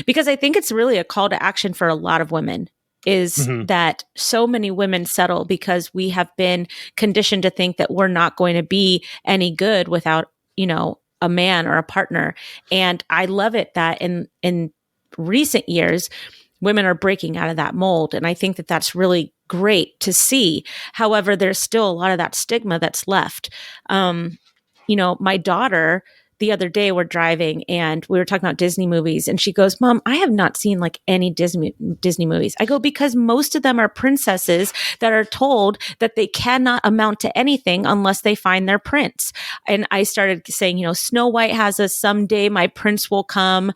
Because I think it's really a call to action for a lot of women. Is that so many women settle because we have been conditioned to think that we're not going to be any good without, you know, a man or a partner. And I love it that in recent years, women are breaking out of that mold. And I think that that's really great to see. However, there's still a lot of that stigma that's left. You know, my daughter, the other day we're driving and we were talking about Disney movies and she goes, "Mom, I have not seen like any Disney movies." I go, "Because most of them are princesses that are told that they cannot amount to anything unless they find their prince." And I started saying, you know, Snow White has a "someday my prince will come."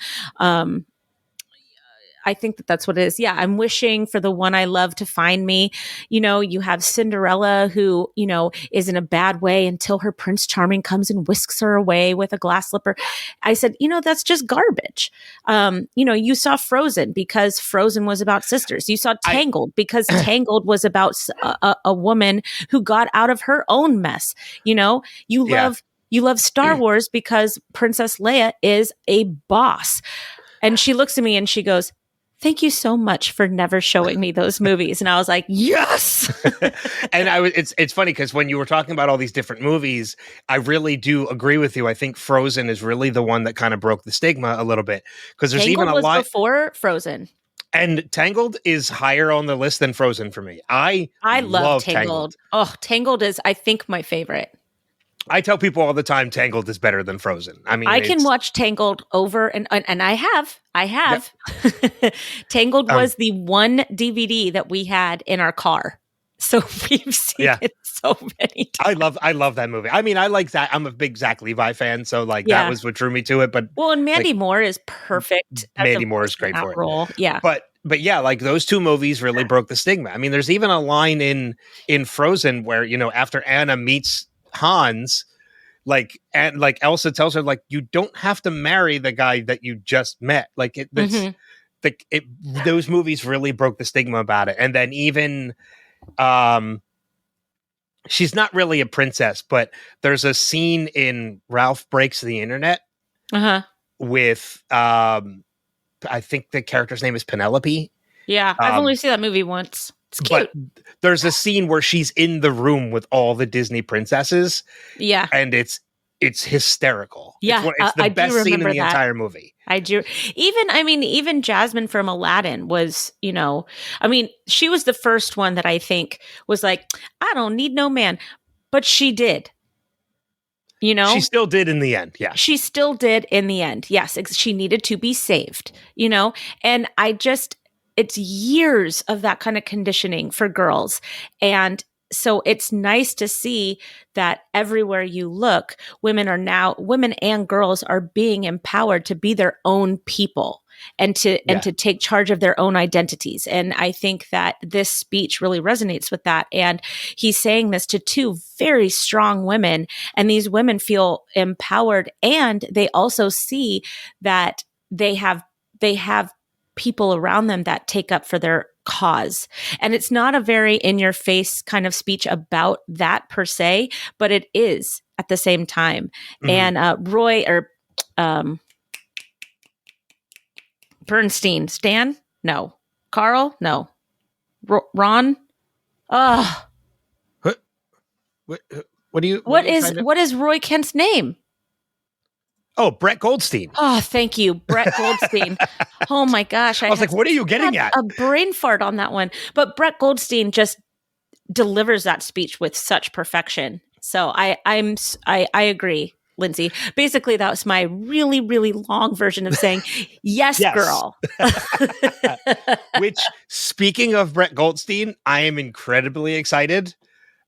I think that that's what it is. Yeah, I'm wishing for the one I love to find me. You know, you have Cinderella who, you know, is in a bad way until her Prince Charming comes and whisks her away with a glass slipper. I said, you know, that's just garbage. You know, you saw Frozen because Frozen was about sisters. You saw Tangled because Tangled was about a woman who got out of her own mess. You know, you love Star Wars because Princess Leia is a boss. And she looks at me and she goes, "Thank you so much for never showing me those movies." And I was like, yes. And it's funny because when you were talking about all these different movies, I really do agree with you. I think Frozen is really the one that kind of broke the stigma a little bit because there's Tangled even a was lot before Frozen. And Tangled is higher on the list than Frozen for me. I love Tangled. Oh, Tangled is, I think, my favorite. I tell people all the time Tangled is better than Frozen. I mean, I can watch Tangled over and I have. Yep. Tangled was the one DVD that we had in our car. So we've seen it so many times. I love that movie. I mean, I like that. I'm a big Zach Levi fan, so like that was what drew me to it. But and Mandy Moore is perfect. Mandy Moore is great for role. Yeah. But yeah, like those two movies really broke the stigma. I mean, there's even a line in Frozen where, you know, after Anna meets Hans, like Elsa tells her, like, you don't have to marry the guy that you just met. Like those movies really broke the stigma about it. And then even she's not really a princess, but there's a scene in Ralph Breaks the Internet with I think the character's name is Penelope. Yeah, I've only seen that movie once. It's cute. But there's a scene where she's in the room with all the Disney princesses. Yeah. And it's hysterical. Yeah. It's the best scene in the entire movie. I do. Even Jasmine from Aladdin was, you know, I mean, she was the first one that I think was like, I don't need no man. But she did. You know? She still did in the end. Yeah. She still did in the end. Yes. She needed to be saved, you know? And it's years of that kind of conditioning for girls. And so it's nice to see that everywhere you look, women and girls are being empowered to be their own people and to take charge of their own identities. And I think that this speech really resonates with that. And he's saying this to two very strong women, and these women feel empowered, and they also see that they have people around them that take up for their cause. And it's not a very in-your-face kind of speech about that per se, but it is at the same time. Mm-hmm. And Bernstein, Stan? No. Carl? No. Ron? Wait, What are you trying to- What is Roy Kent's name? Oh, Brett Goldstein. Oh, thank you, Brett Goldstein. Oh my gosh. I was like, what are you getting at? A brain fart on that one. But Brett Goldstein just delivers that speech with such perfection. So I agree, Lindsay. Basically, that was my really, really long version of saying, yes. Girl. Which, speaking of Brett Goldstein, I am incredibly excited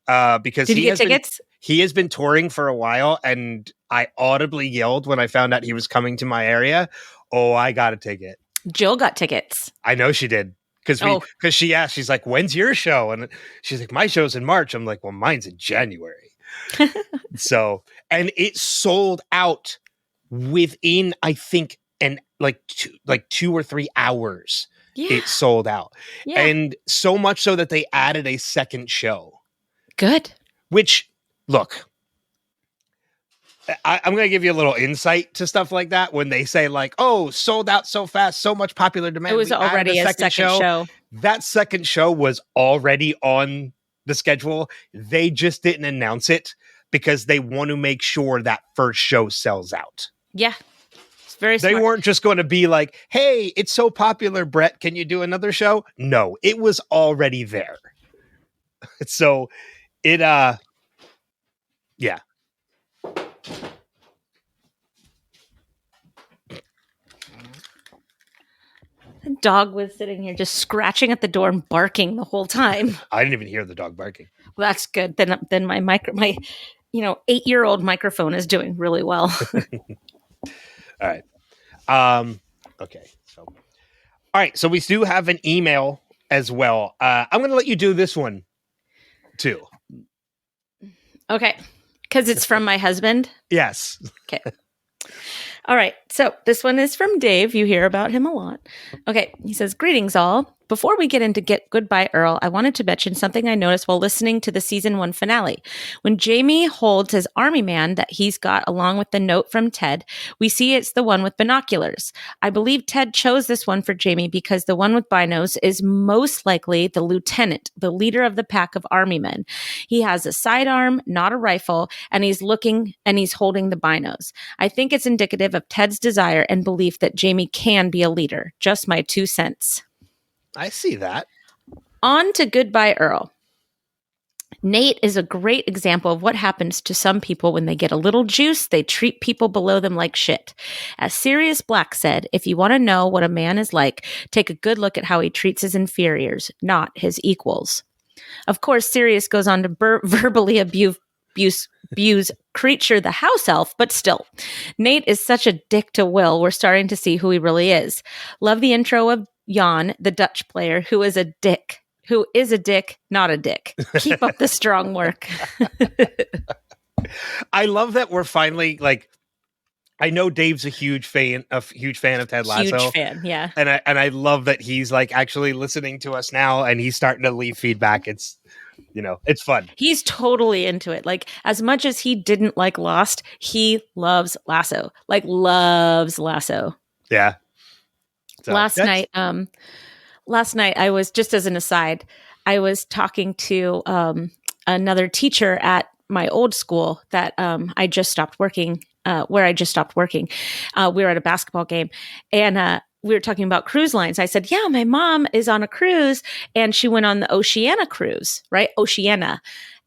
because Did you get tickets? He has been touring for a while, and I audibly yelled when I found out he was coming to my area. Oh, I got a ticket. Jill got tickets. I know she did. Because she asked, she's like, when's your show? And she's like, my show's in March. I'm like, well, mine's in January. So, and it sold out within, I think, like 2 or 3 hours. Yeah. It sold out. Yeah. And so much so that they added a second show. Good. Which, look, I'm going to give you a little insight to stuff like that. When they say like, oh, sold out so fast, so much popular demand. It was already a second show. That second show was already on the schedule. They just didn't announce it because they want to make sure that first show sells out. Yeah. It's very smart. They weren't just going to be like, hey, it's so popular, Brett, can you do another show? No, it was already there. So it, yeah. The dog was sitting here just scratching at the door and barking the whole time. I didn't even hear the dog barking. Well, that's good. Then my 8-year-old microphone is doing really well. All right. Okay. So, all right. So we do have an email as well. I'm going to let you do this one too. Okay. Because it's from my husband. Yes. Okay. All right. So this one is from Dave. You hear about him a lot. Okay. He says, greetings all. Before we get into Goodbye Earl, I wanted to mention something I noticed while listening to the season 1 finale. When Jamie holds his army man that he's got along with the note from Ted, we see it's the one with binoculars. I believe Ted chose this one for Jamie because the one with binos is most likely the lieutenant, the leader of the pack of army men. He has a sidearm, not a rifle, and he's holding the binos. I think it's indicative of Ted's desire and belief that Jamie can be a leader. Just my 2 cents. I see that. On to Goodbye Earl. Nate is a great example of what happens to some people when they get a little juice. They treat people below them like shit. As Sirius Black said, if you want to know what a man is like, take a good look at how he treats his inferiors, not his equals. Of course, Sirius goes on to verbally abuse Creature the house elf, but still. Nate is such a dick to Will, we're starting to see who he really is. Love the intro of Jan, the Dutch player, who is a dick, not a dick. Keep up the strong work. I love that we're finally like, I know Dave's a huge fan of Ted Lasso. Huge fan, yeah. And I love that he's like actually listening to us now and he's starting to leave feedback. It's, it's fun. He's totally into it. Like, as much as he didn't like Lost, he loves Lasso. Like, loves Lasso. Yeah. So last night, I was, just as an aside, I was talking to another teacher at my old school that I just stopped working, where I just stopped working. We were at a basketball game, and we were talking about cruise lines. I said, yeah, my mom is on a cruise, and she went on the Oceania cruise, right? Oceania.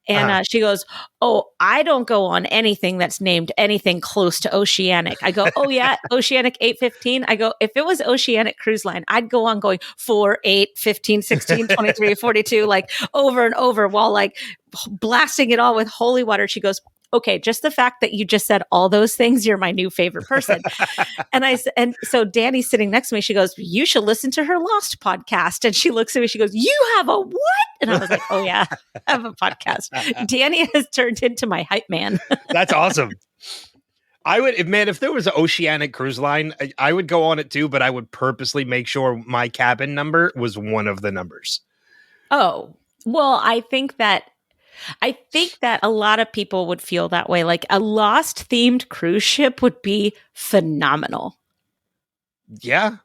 And she goes, oh, I don't go on anything that's named anything close to Oceanic. I go, oh, yeah, Oceanic 815. I go, if it was Oceanic Cruise Line, I'd go on going 4, 8, 15, 16, 23, 42, like over and over while like blasting it all with holy water. She goes, okay, just the fact that you just said all those things, you're my new favorite person. And so Danny's sitting next to me. She goes, you should listen to her Lost podcast. And she looks at me, she goes, you have a what? And I was like, oh yeah, I have a podcast. Danny has turned into my hype man. That's awesome. If there was an Oceanic Cruise Line, I would go on it too, but I would purposely make sure my cabin number was one of the numbers. Oh, well, I think that a lot of people would feel that way. Like, a Lost themed cruise ship would be phenomenal. Yeah.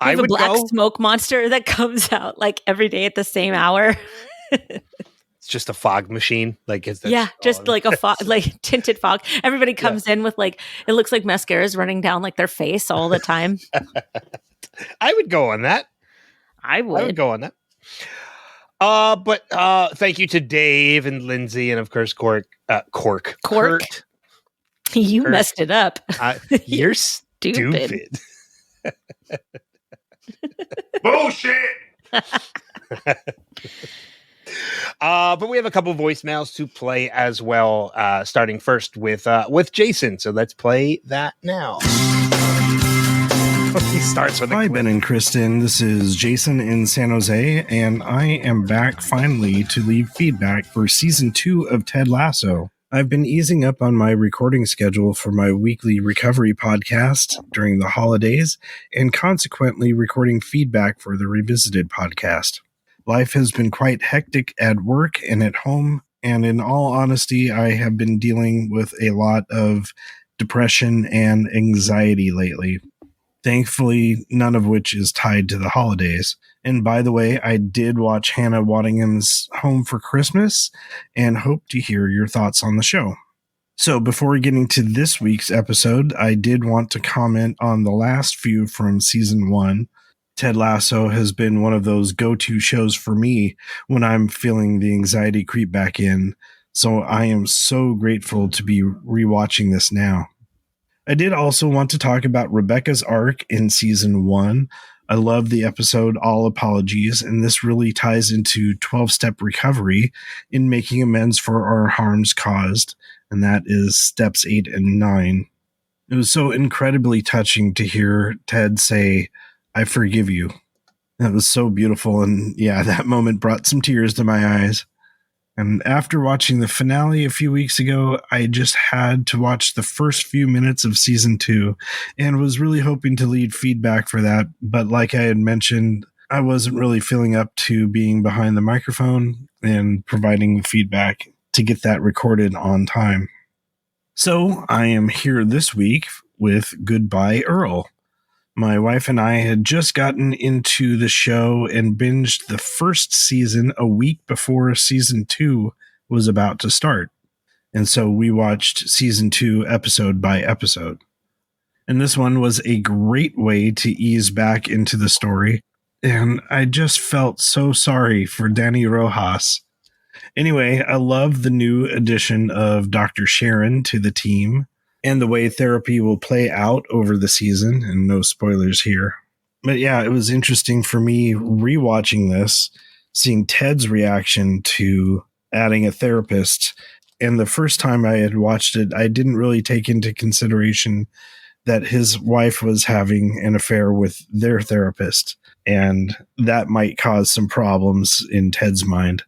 We have a black smoke monster that comes out like every day at the same hour. It's just a fog machine. Like, just like a fog, like tinted fog. Everybody comes in with like, it looks like mascara is running down like their face all the time. I would go on that. I would go on that. But thank you to Dave and Lindsay and of course Kurt. You messed it up. You're stupid. Bullshit. But we have a couple voicemails to play as well. Starting first with Jason. So let's play that now. He starts with Hi, Ben and Kristin. This is Jason in San Jose, and I am back finally to leave feedback for Season 2 of Ted Lasso. I've been easing up on my recording schedule for my weekly recovery podcast during the holidays, and consequently recording feedback for the Revisited podcast. Life has been quite hectic at work and at home, and in all honesty, I have been dealing with a lot of depression and anxiety lately. Thankfully, none of which is tied to the holidays. And by the way, I did watch Hannah Waddingham's Home for Christmas and hope to hear your thoughts on the show. So before getting to this week's episode, I did want to comment on the last few from Season 1. Ted Lasso has been one of those go-to shows for me when I'm feeling the anxiety creep back in. So I am so grateful to be rewatching this now. I did also want to talk about Rebecca's arc in Season 1. I love the episode All Apologies, and this really ties into 12-step recovery in making amends for our harms caused, and that is steps 8 and 9. It was so incredibly touching to hear Ted say, "I forgive you." That was so beautiful, and yeah, that moment brought some tears to my eyes. And after watching the finale a few weeks ago, I just had to watch the first few minutes of Season 2 and was really hoping to lead feedback for that. But like I had mentioned, I wasn't really feeling up to being behind the microphone and providing feedback to get that recorded on time. So I am here this week with Goodbye Earl. My wife and I had just gotten into the show and binged the first season a week before Season 2 was about to start. And so we watched Season 2 episode by episode. And this one was a great way to ease back into the story. And I just felt so sorry for Danny Rojas. Anyway, I love the new addition of Dr. Sharon to the team, and the way therapy will play out over the season, and no spoilers here. But yeah, it was interesting for me rewatching this, seeing Ted's reaction to adding a therapist. And the first time I had watched it, I didn't really take into consideration that his wife was having an affair with their therapist, and that might cause some problems in Ted's mind.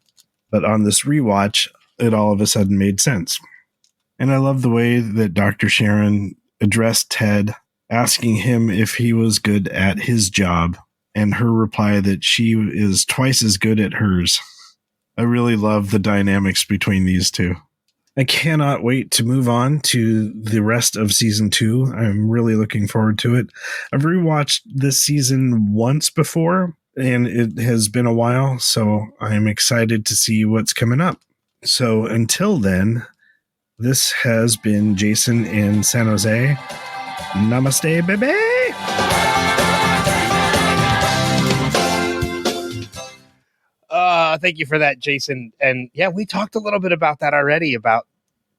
But on this rewatch, it all of a sudden made sense. And I love the way that Dr. Sharon addressed Ted, asking him if he was good at his job, and her reply that she is twice as good at hers. I really love the dynamics between these two. I cannot wait to move on to the rest of Season 2. I'm really looking forward to it. I've rewatched this season once before, and it has been a while, so I'm excited to see what's coming up. So until then, this has been Jason in San Jose. Namaste, baby! Thank you for that, Jason. And yeah, we talked a little bit about that already, about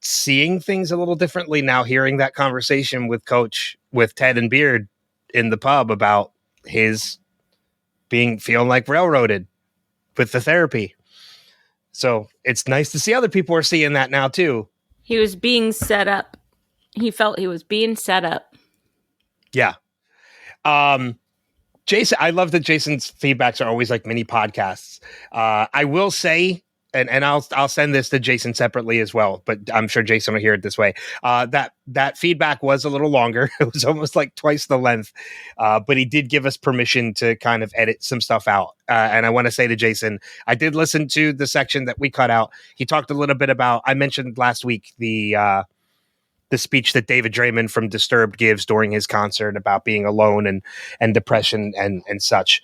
seeing things a little differently now, hearing that conversation with Ted and Beard in the pub about his feeling like railroaded with the therapy. So it's nice to see other people are seeing that now too. He was being set up. He felt he was being set up. Yeah. Jason, I love that Jason's feedbacks are always like mini podcasts. I will say, and I'll send this to Jason separately as well, but I'm sure Jason will hear it this way. That feedback was a little longer. It was almost like twice the length, but he did give us permission to kind of edit some stuff out. And I want to say to Jason, I did listen to the section that we cut out. He talked a little bit about, I mentioned last week, the speech that David Draymond from Disturbed gives during his concert about being alone and depression and such.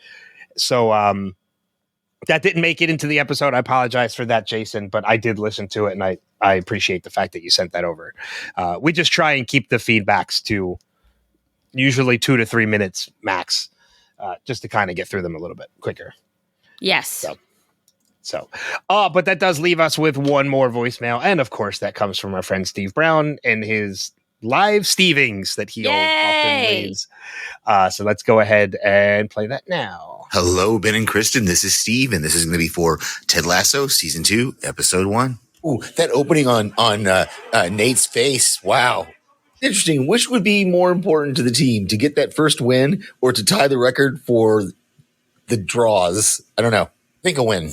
So That didn't make it into the episode. I apologize for that, Jason, but I did listen to it, and I appreciate the fact that you sent that over. We just try and keep the feedbacks to usually 2 to 3 minutes max, just to kind of get through them a little bit quicker. Yes. But that does leave us with one more voicemail, and of course that comes from our friend Steve Brown and his live Stevings that he often leaves. So let's go ahead and play that now. Hello, Ben and Kristin. This is Steve, and this is going to be for Ted Lasso, Season 2, Episode 1. Ooh, that opening on Nate's face. Wow. Interesting. Which would be more important to the team, to get that first win or to tie the record for the draws? I don't know. I think a win.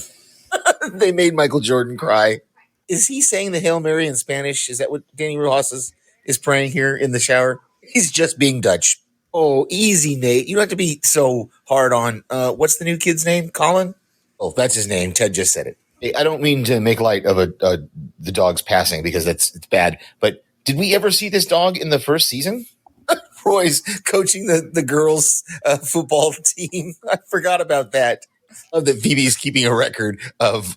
They made Michael Jordan cry. Is he saying the Hail Mary in Spanish? Is that what Danny Rojas is praying here in the shower? He's just being Dutch. Oh, easy, Nate. You don't have to be so hard on, what's the new kid's name? Colin? Oh, that's his name. Ted just said it. Hey, I don't mean to make light of the dog's passing because it's bad, but did we ever see this dog in the first season? Roy's coaching the girls' football team. I forgot about that. Love that Phoebe's keeping a record of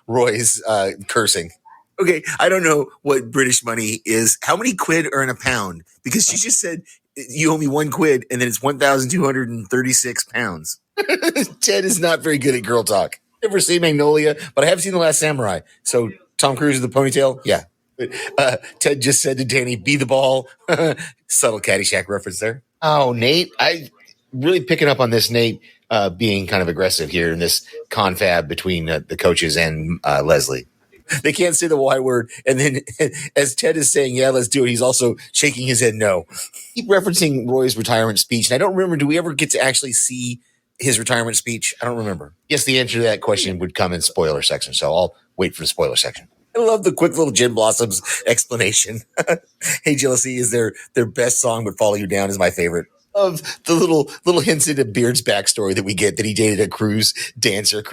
Roy's cursing. Okay, I don't know what British money is. How many quid are in a pound? Because she just said you owe me 1 quid, and then it's 1,236 pounds. Ted is not very good at girl talk. Never seen Magnolia, but I have seen The Last Samurai. So Tom Cruise with the ponytail, yeah. Ted just said to Danny, "Be the ball." Subtle Caddyshack reference there. Oh, Nate, I really picking up on this. Nate being kind of aggressive here in this confab between the coaches and Leslie. They can't say the Y word. And then as Ted is saying, yeah, let's do it, he's also shaking his head no. Keep referencing Roy's retirement speech. And I don't remember, do we ever get to actually see his retirement speech? I don't remember. Yes, the answer to that question would come in spoiler section. So I'll wait for the spoiler section. I love the quick little Gin Blossoms explanation. Hey, Jealousy is their best song, but Follow You Down is my favorite. Of the little hints into Beard's backstory that we get, that he dated a cruise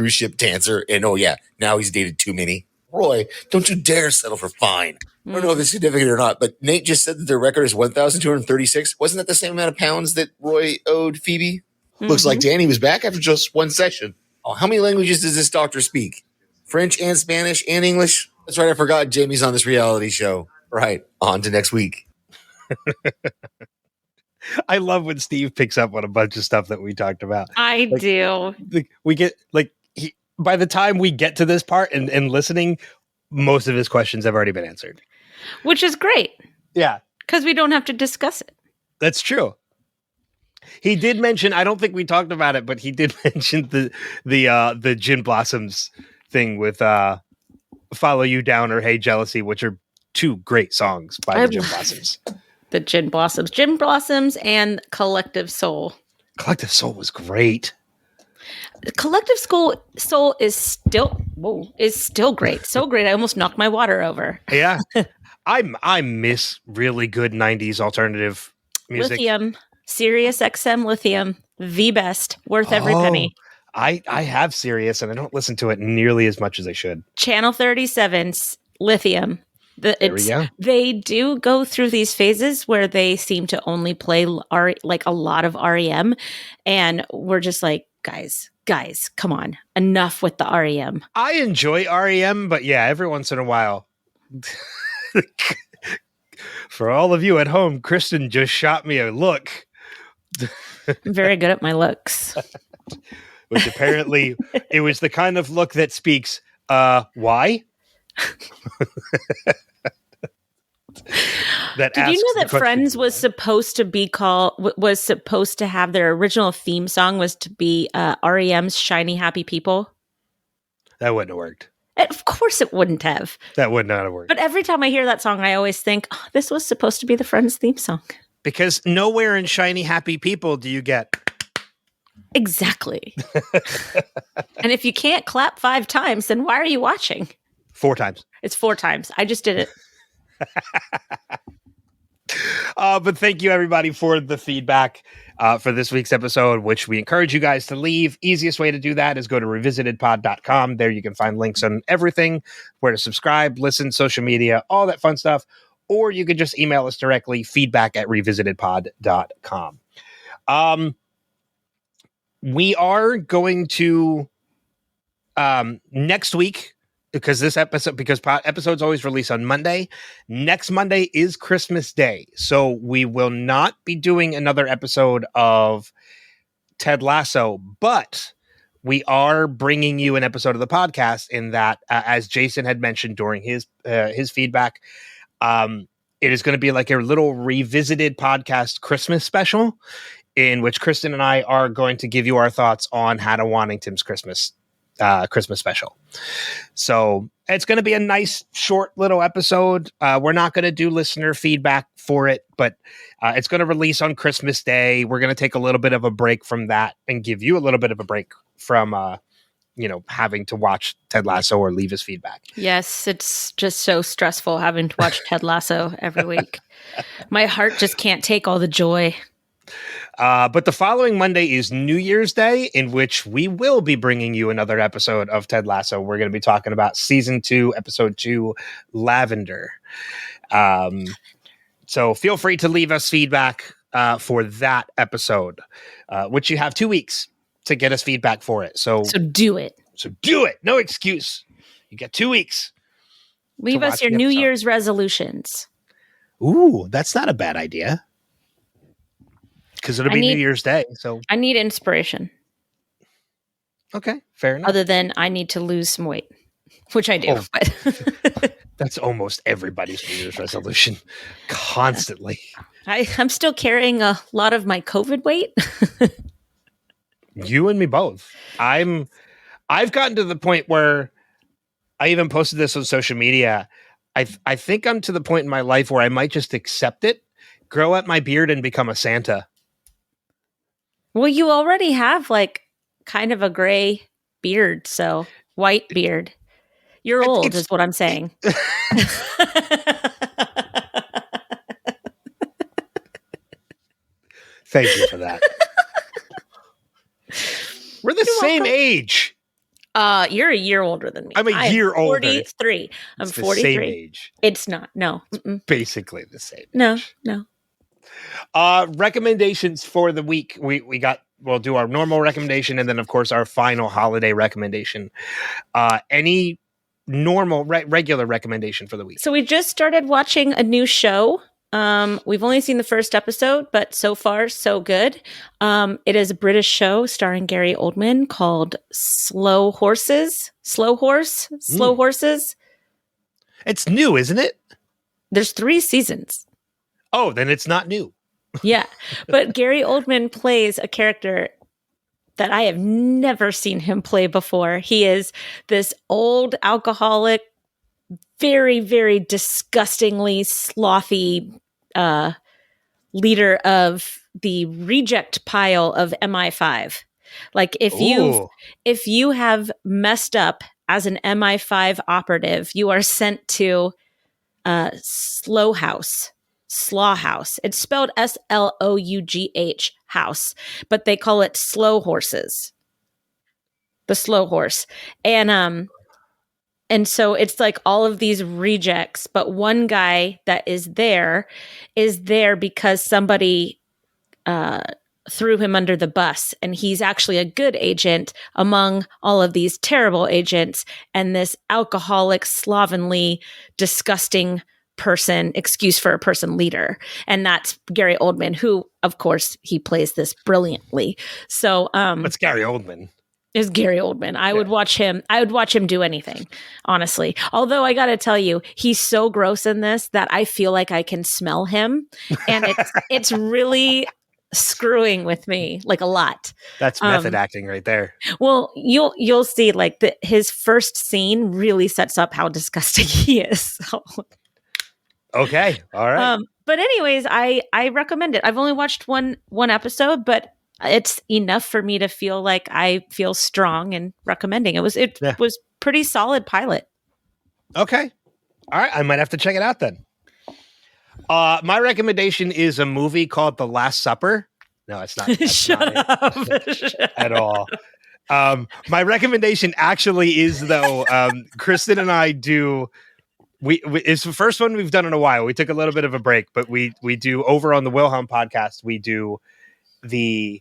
ship dancer. And oh yeah, now he's dated too many. Roy, don't you dare settle for fine. I don't know if it's significant or not, but Nate just said that their record is 1,236. Wasn't that the same amount of pounds that Roy owed Phoebe? Mm-hmm. Looks like Danny was back after just one session. Oh, how many languages does this doctor speak? French and Spanish and English? That's right, I forgot Jamie's on this reality show. Right, on to next week. I love when Steve picks up on a bunch of stuff that we talked about. I do. We get by the time we get to this part and listening, most of his questions have already been answered. Which is great. Yeah. Because we don't have to discuss it. That's true. He did mention, I don't think we talked about it, but he did mention the Gin Blossoms thing with Follow You Down or Hey Jealousy, which are 2 great songs by the Gin Blossoms. The Gin Blossoms. Gin Blossoms and Collective Soul. Collective Soul was great. Collective Soul is still great. So great. I almost knocked my water over. Yeah. I miss really good 90s alternative music. Lithium. Sirius XM Lithium. The best. Worth every penny. I have Sirius and I don't listen to it nearly as much as I should. Channel 37's Lithium. There we go. They do go through these phases where they seem to only play like a lot of REM. And we're just like, guys, come on. Enough with the REM. I enjoy REM, but yeah, every once in a while. For all of you at home, Kristin just shot me a look. I'm very good at my looks. Which apparently it was the kind of look that speaks, why? Did you know that Friends was supposed to have their original theme song was to be REM's Shiny Happy People? That wouldn't have worked. Of course it wouldn't have. That would not have worked. But every time I hear that song, I always think, oh, this was supposed to be the Friends theme song. Because nowhere in Shiny Happy People do you get... Exactly. And if you can't clap 5 times, then why are you watching? 4 times. It's 4 times. I just did it. But thank you everybody for the feedback for this week's episode, which we encourage you guys to leave. Easiest way to do that is go to revisitedpod.com. There you can find links on everything, where to subscribe, listen, social media, all that fun stuff. Or you could just email us directly, feedback@revisitedpod.com. We are going to next week, because episodes always release on Monday. Next Monday is Christmas Day, so we will not be doing another episode of Ted Lasso, but we are bringing you an episode of the podcast in that, as Jason had mentioned during his feedback, it is going to be like a little revisited podcast Christmas special in which Kristin and I are going to give you our thoughts on Hannah Wannington's Christmas special. So it's going to be a nice short little episode. We're not going to do listener feedback for it, but it's going to release on Christmas Day. We're going to take a little bit of a break from that and give you a little bit of a break from having to watch Ted Lasso or leave his feedback. Yes, it's just so stressful having to watch Ted Lasso every week. My heart just can't take all the joy. But the following Monday is New Year's Day, in which we will be bringing you another episode of Ted Lasso. We're going to be talking about season 2, episode 2, Lavender. So feel free to leave us feedback for that episode, which you have 2 weeks to get us feedback for it. So do it. So do it. No excuse. You get 2 weeks. Leave us your New Year's resolutions. Ooh, that's not a bad idea. Because it'll be New Year's Day. So I need inspiration. Okay, fair enough. Other than I need to lose some weight, which I do. But that's almost everybody's New Year's resolution. Constantly. I'm still carrying a lot of my COVID weight. You and me both. I've gotten to the point where I even posted this on social media. I think I'm to the point in my life where I might just accept it, grow out my beard, and become a Santa. Well, you already have like kind of a gray beard, so white beard. You're old, is what I'm saying. Thank you for that. We're the same age. You're a year older than me. I'm a year older. 43. I'm 43. The same age. It's not. No. It's basically the same. No. Age. No. Recommendations for the week. We'll do our normal recommendation and then of course our final holiday recommendation. Any normal regular recommendation for the week? So we just started watching a new show. We've only seen the first episode, but so far so good. It is a British show starring Gary Oldman called Slow Horses. Slow Horses. It's new, isn't it? There's 3 seasons. Oh, then it's not new. Yeah. But Gary Oldman plays a character that I have never seen him play before. He is this old alcoholic, very, very disgustingly slothy leader of the reject pile of MI5. Like if you have messed up as an MI5 operative, you are sent to Slough House. It's spelled SLOUGH house, but they call it Slow Horses. The Slow Horse. And so it's like all of these rejects, but one guy that is there because somebody threw him under the bus, and he's actually a good agent among all of these terrible agents, and this alcoholic, slovenly, disgusting person, excuse for a person leader. And that's Gary Oldman, who, of course, he plays this brilliantly. So it's Gary Oldman. Is Gary Oldman. I would watch him do anything, honestly. Although I got to tell you, he's so gross in this that I feel like I can smell him, and it's really screwing with me like a lot. That's method acting right there. Well, you'll see like his first scene really sets up how disgusting he is. Okay. All right. But anyways, I recommend it. I've only watched one episode, but it's enough for me to feel like I feel strong in recommending. It was pretty solid pilot. Okay. All right. I might have to check it out then. My recommendation is a movie called The Last Supper. No, it's not. Shut up. At all. My recommendation actually is though, Kristin and I do. It's the first one we've done in a while. We took a little bit of a break, but we do over on the Wilhelm podcast. We do the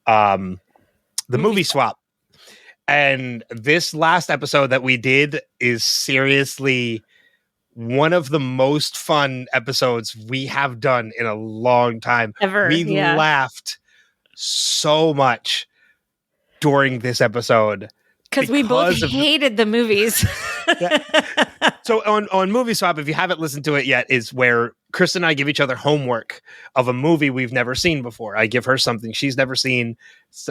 movie swap. And this last episode that we did is seriously one of the most fun episodes we have done in a long time. Ever, We yeah. laughed so much during this episode. Because we both hated the movies. So on Movie Swap, if you haven't listened to it yet, is where Kristin and I give each other homework of a movie we've never seen before. I give her something she's never seen,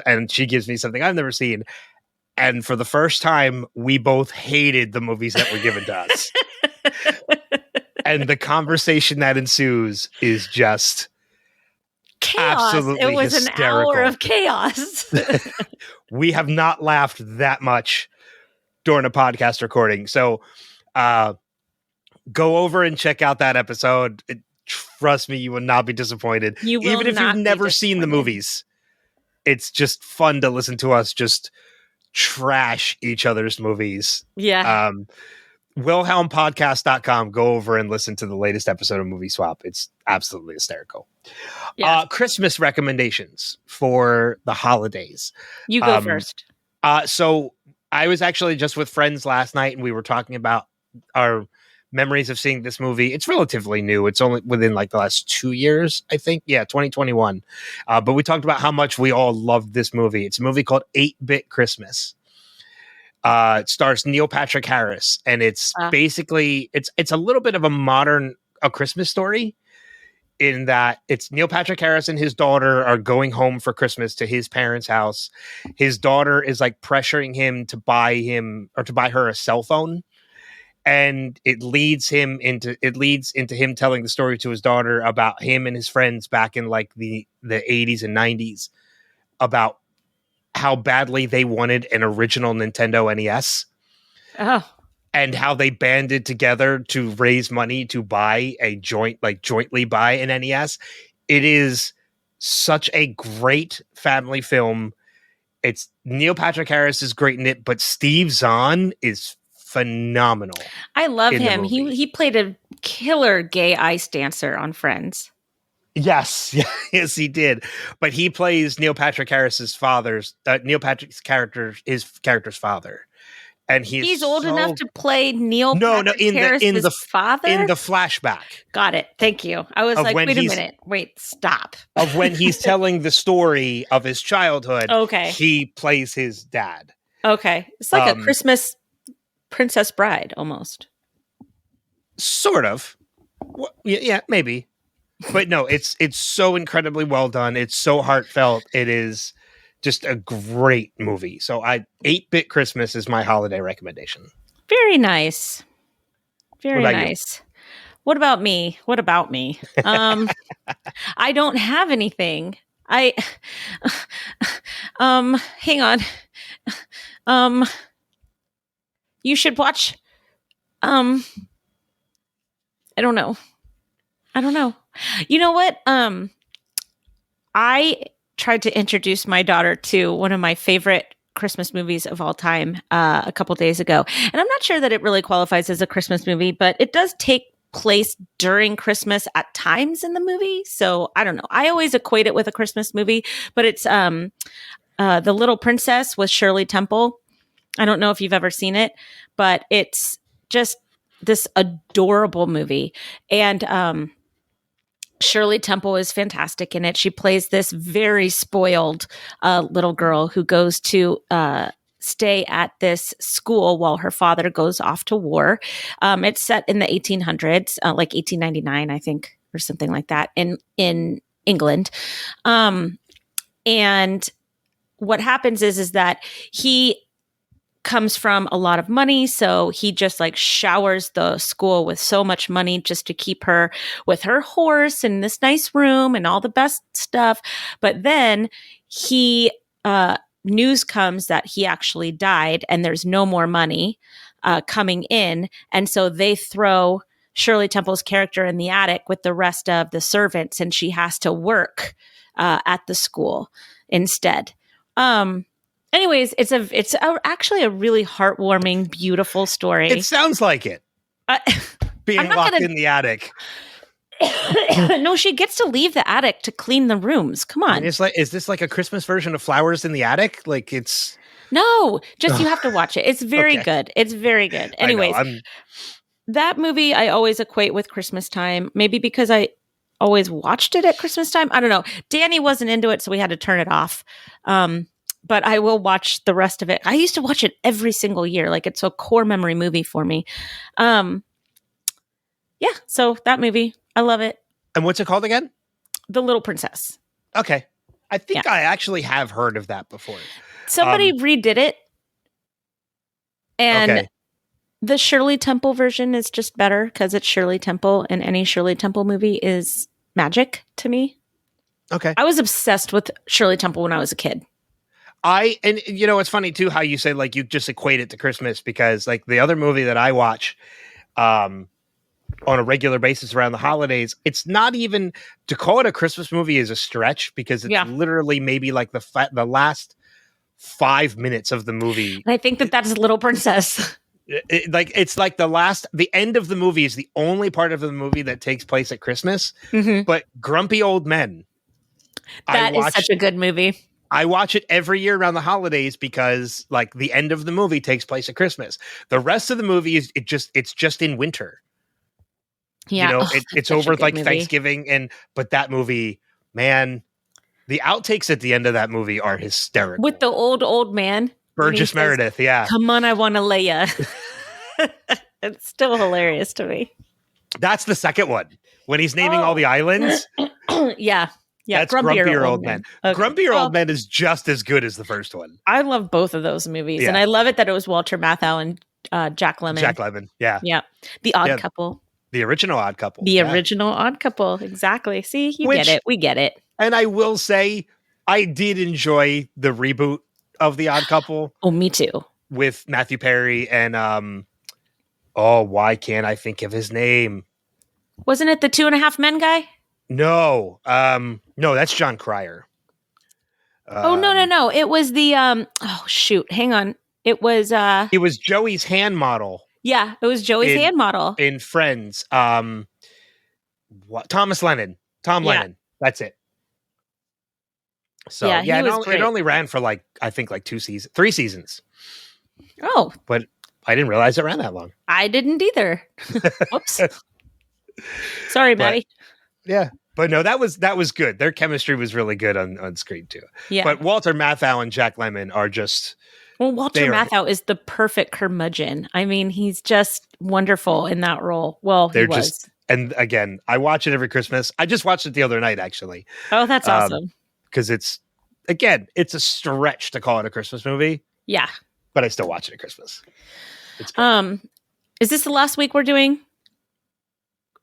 and she gives me something I've never seen. And for the first time, we both hated the movies that were given to us. And the conversation that ensues is just chaos. absolutely It was hysterical. an hour of chaos. We have not laughed that much during a podcast recording. So go over and check out that episode. Trust me, you will not be disappointed. You will Even if not you've be never seen the disappointed. movies. It's just fun to listen to us just trash each other's movies. Yeah. WilhelmPodcast.com. Go over and listen to the latest episode of Movie Swap. It's absolutely hysterical. Yeah. Christmas recommendations for the holidays. You go first. So I was actually just with friends last night, and we were talking about our memories of seeing this movie. It's relatively new. It's only within like the last 2 years, I think. Yeah, 2021. But we talked about how much we all loved this movie. It's a movie called 8-Bit Christmas. It stars Neil Patrick Harris, and it's basically it's a little bit of a modern A Christmas Story, in that it's Neil Patrick Harris and his daughter are going home for Christmas to his parents' house. His daughter is like pressuring him to buy her a cell phone. And it leads into him telling the story to his daughter about him and his friends back in like the 80s and 90s, about how badly they wanted an original Nintendo NES. Oh. And how they banded together to raise money to buy jointly buy an NES. It is such a great family film. It's Neil Patrick Harris is great in it, but Steve Zahn is phenomenal. I love him. He played a killer gay ice dancer on Friends. Yes, yes, he did. But he plays Neil Patrick Harris's Neil Patrick's his character's father, and he's old enough to play Neil. In the father in the flashback. Got it. Thank you. I was like, wait a minute. Wait, stop. Of when he's telling the story of his childhood. Okay, he plays his dad. Okay, it's like a Christmas Princess Bride almost. Sort of. Yeah, maybe. But no, it's so incredibly well done. It's so heartfelt. It is just a great movie. So 8-Bit Christmas is my holiday recommendation. Very nice. Very nice. You? What about me? I don't have anything. Hang on. You should watch. I don't know. You know what? I tried to introduce my daughter to one of my favorite Christmas movies of all time a couple days ago. And I'm not sure that it really qualifies as a Christmas movie, but it does take place during Christmas at times in the movie. So I don't know. I always equate it with a Christmas movie, but it's The Little Princess with Shirley Temple. I don't know if you've ever seen it, but it's just this adorable movie. And Shirley Temple is fantastic in it. She plays this very spoiled little girl who goes to stay at this school while her father goes off to war. It's set in the 1800s, like 1899, I think, or something like that in England. And what happens is that he comes from a lot of money, so he just like showers the school with so much money just to keep her with her horse and this nice room and all the best stuff. But then news comes that he actually died and there's no more money coming in, and so they throw Shirley Temple's character in the attic with the rest of the servants, and she has to work at the school instead. Anyways, it's actually a really heartwarming, beautiful story. It sounds like it. Being locked in the attic. No, she gets to leave the attic to clean the rooms. Come on. And it's like, is this like a Christmas version of Flowers in the Attic? Like it's No, just you have to watch it. It's very Okay. good. It's very good. Anyways, that movie I always equate with Christmas time. Maybe because I always watched it at Christmas time. I don't know. Danny wasn't into it, so we had to turn it off. But I will watch the rest of it. I used to watch it every single year. Like it's a core memory movie for me. Yeah, so that movie, I love it. And what's it called again? The Little Princess. Okay. I think I actually have heard of that before. Somebody redid it. And the Shirley Temple version is just better because it's Shirley Temple, and any Shirley Temple movie is magic to me. Okay. I was obsessed with Shirley Temple when I was a kid. And you know, it's funny too how you say like you just equate it to Christmas, because like the other movie that I watch on a regular basis around the holidays, it's not even, to call it a Christmas movie is a stretch, because it's literally maybe like the last 5 minutes of the movie. And I think that's Little Princess. It's like the end of the movie is the only part of the movie that takes place at Christmas. Mm-hmm. But Grumpy Old Men, that is such a good movie. I watch it every year around the holidays because like the end of the movie takes place at Christmas. The rest of the movie is it's just in winter. Yeah, you know, it's over like movie. Thanksgiving, but that movie, man, the outtakes at the end of that movie are hysterical. With the old man, Burgess Meredith, come on, I want to lay ya. It's still hilarious to me. That's the second one when he's naming all the islands. Yeah. That's Grumpier Old Man. Okay. Grumpier Old Man is just as good as the first one. I love both of those movies, and I love it that it was Walter Matthau and Jack Lemmon. Jack Lemmon, yeah. The Odd Couple. The original Odd Couple. The original Odd Couple, exactly. See, get it. We get it. And I will say, I did enjoy the reboot of The Odd Couple. Oh, me too. With Matthew Perry and, why can't I think of his name? Wasn't it the 2.5 Men guy? No. No, that's John Cryer. No. It was the, hang on. It was Joey's hand model. Yeah, it was Joey's hand model. In Friends. Thomas Lennon. Tom Lennon. That's it. So, it only ran for like, I think like 3 seasons. Oh. But I didn't realize it ran that long. I didn't either. Whoops. Sorry, Maddie. But no, that was good. Their chemistry was really good on screen too. Yeah. But Walter Matthau and Jack Lemmon are just... Well, Walter Matthau is the perfect curmudgeon. I mean, he's just wonderful in that role. Well, he was. And again, I watch it every Christmas. I just watched it the other night, actually. Oh, that's awesome. Because it's a stretch to call it a Christmas movie. Yeah. But I still watch it at Christmas. It's great. Is this the last week we're doing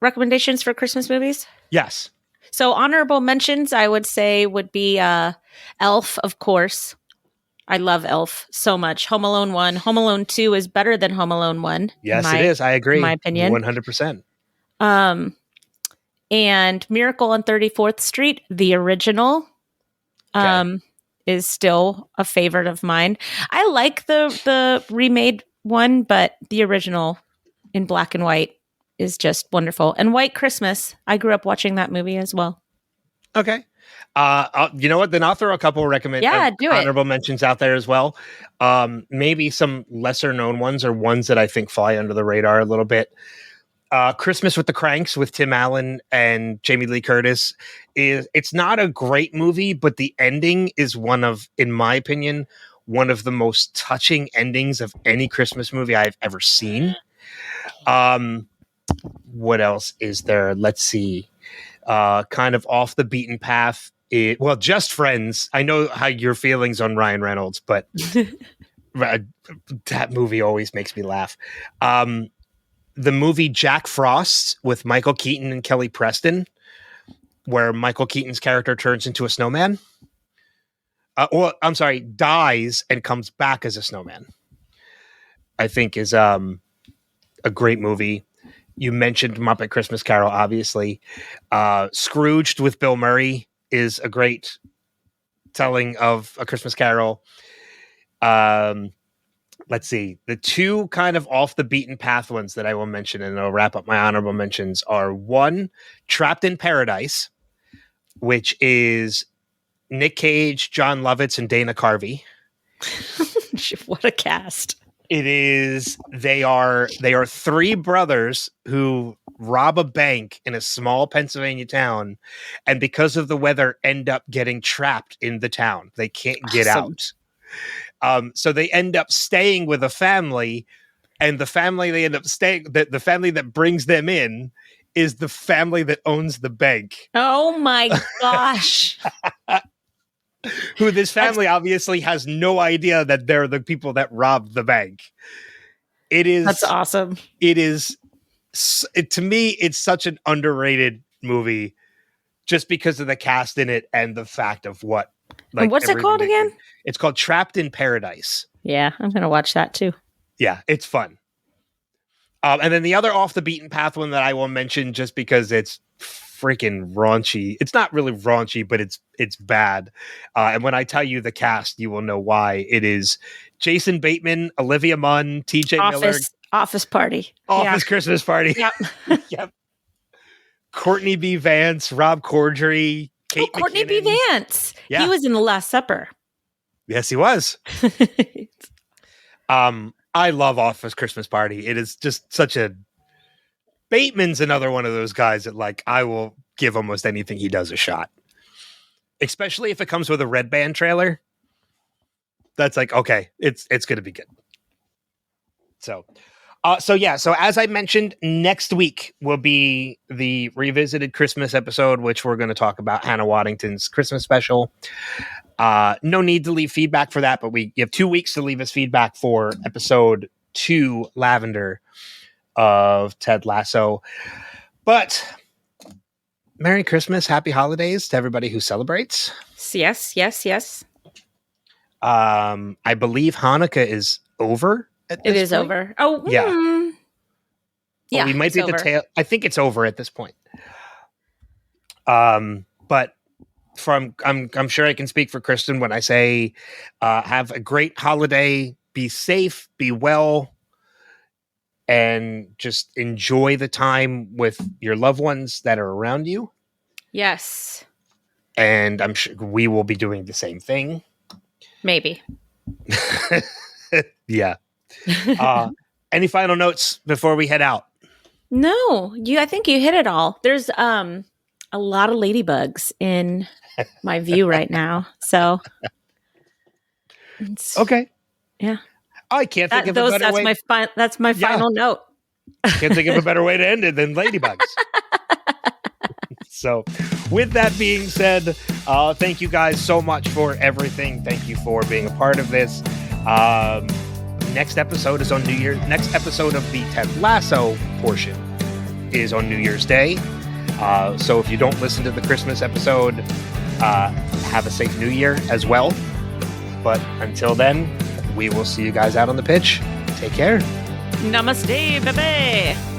recommendations for Christmas movies? Yes. So honorable mentions, I would say, would be Elf, of course. I love Elf so much. Home Alone 1. Home Alone 2 is better than Home Alone 1. Yes, it is. I agree. In my opinion. 100%. And Miracle on 34th Street, the original, is still a favorite of mine. I like the remade one, but the original in black and white is just wonderful. And White Christmas, I grew up watching that movie as well. Okay. You know what? Then I'll throw a couple honorable mentions out there as well. Maybe some lesser known ones or ones that I think fly under the radar a little bit. Christmas with the Cranks with Tim Allen and Jamie Lee Curtis it's not a great movie, but the ending is in my opinion, one of the most touching endings of any Christmas movie I've ever seen. What else is there? Let's see. Kind of off the beaten path. Just Friends. I know how your feelings on Ryan Reynolds, but that movie always makes me laugh. The movie Jack Frost with Michael Keaton and Kelly Preston, where Michael Keaton's character turns into a snowman. Dies and comes back as a snowman. I think is a great movie. You mentioned Muppet Christmas Carol, obviously. Scrooged with Bill Murray is a great telling of A Christmas Carol. Let's see. The two kind of off the beaten path ones that I will mention, and I'll wrap up my honorable mentions, are one, Trapped in Paradise, which is Nick Cage, John Lovitz, and Dana Carvey. What a cast. It is. They are 3 brothers who rob a bank in a small Pennsylvania town, and because of the weather, end up getting trapped in the town. They can't get out. So they end up staying with a family, and the family they end up staying. The family that brings them in is the family that owns the bank. Oh my gosh. Who this family obviously has no idea that they're the people that robbed the bank. That's awesome. It is, to me, it's such an underrated movie just because of the cast in it and the fact of what. And what's it called again? It's called Trapped in Paradise. Yeah, I'm going to watch that too. Yeah, it's fun. And then the other off the beaten path one that I will mention just because it's freaking raunchy. It's not really raunchy, but it's bad. And when I tell you the cast, you will know why. It is Jason Bateman, Olivia Munn, TJ Miller. Office Party. Christmas Party. Yep. Yep. Courtney B. Vance, Rob Corddry, Kate Courtney McKinnon. B. Vance. Yeah. He was in The Last Supper. Yes, he was. I love Office Christmas Party. It is just such a... Bateman's another one of those guys that, like, I will give almost anything he does a shot. Especially if it comes with a Red Band trailer. That's like, okay, it's going to be good. So as I mentioned, next week will be the revisited Christmas episode, which we're going to talk about Hannah Waddington's Christmas special. No need to leave feedback for that, but we have 2 weeks to leave us feedback for episode 2, Lavender, of Ted Lasso. But Merry Christmas, Happy Holidays to everybody who celebrates. Yes. I believe Hanukkah is over. It is over. Oh, yeah. Yeah, we might be at the tail. I think it's over at this point. But I'm sure I can speak for Kristin when I say, have a great holiday, be safe, be well, and just enjoy the time with your loved ones that are around you. Yes. And I'm sure we will be doing the same thing. Maybe. Yeah. Any final notes before we head out? No, I think you hit it all. There's a lot of ladybugs in my view right now. So okay. Yeah. I can't think of a better way. That's my final note. Can't think of a better way to end it than ladybugs. So with that being said, thank you guys so much for everything. Thank you for being a part of this. Next episode is on New Year's. Next episode of the Ted Lasso portion is on New Year's Day. So if you don't listen to the Christmas episode, have a safe New Year as well. But until then, we will see you guys out on the pitch. Take care. Namaste, baby.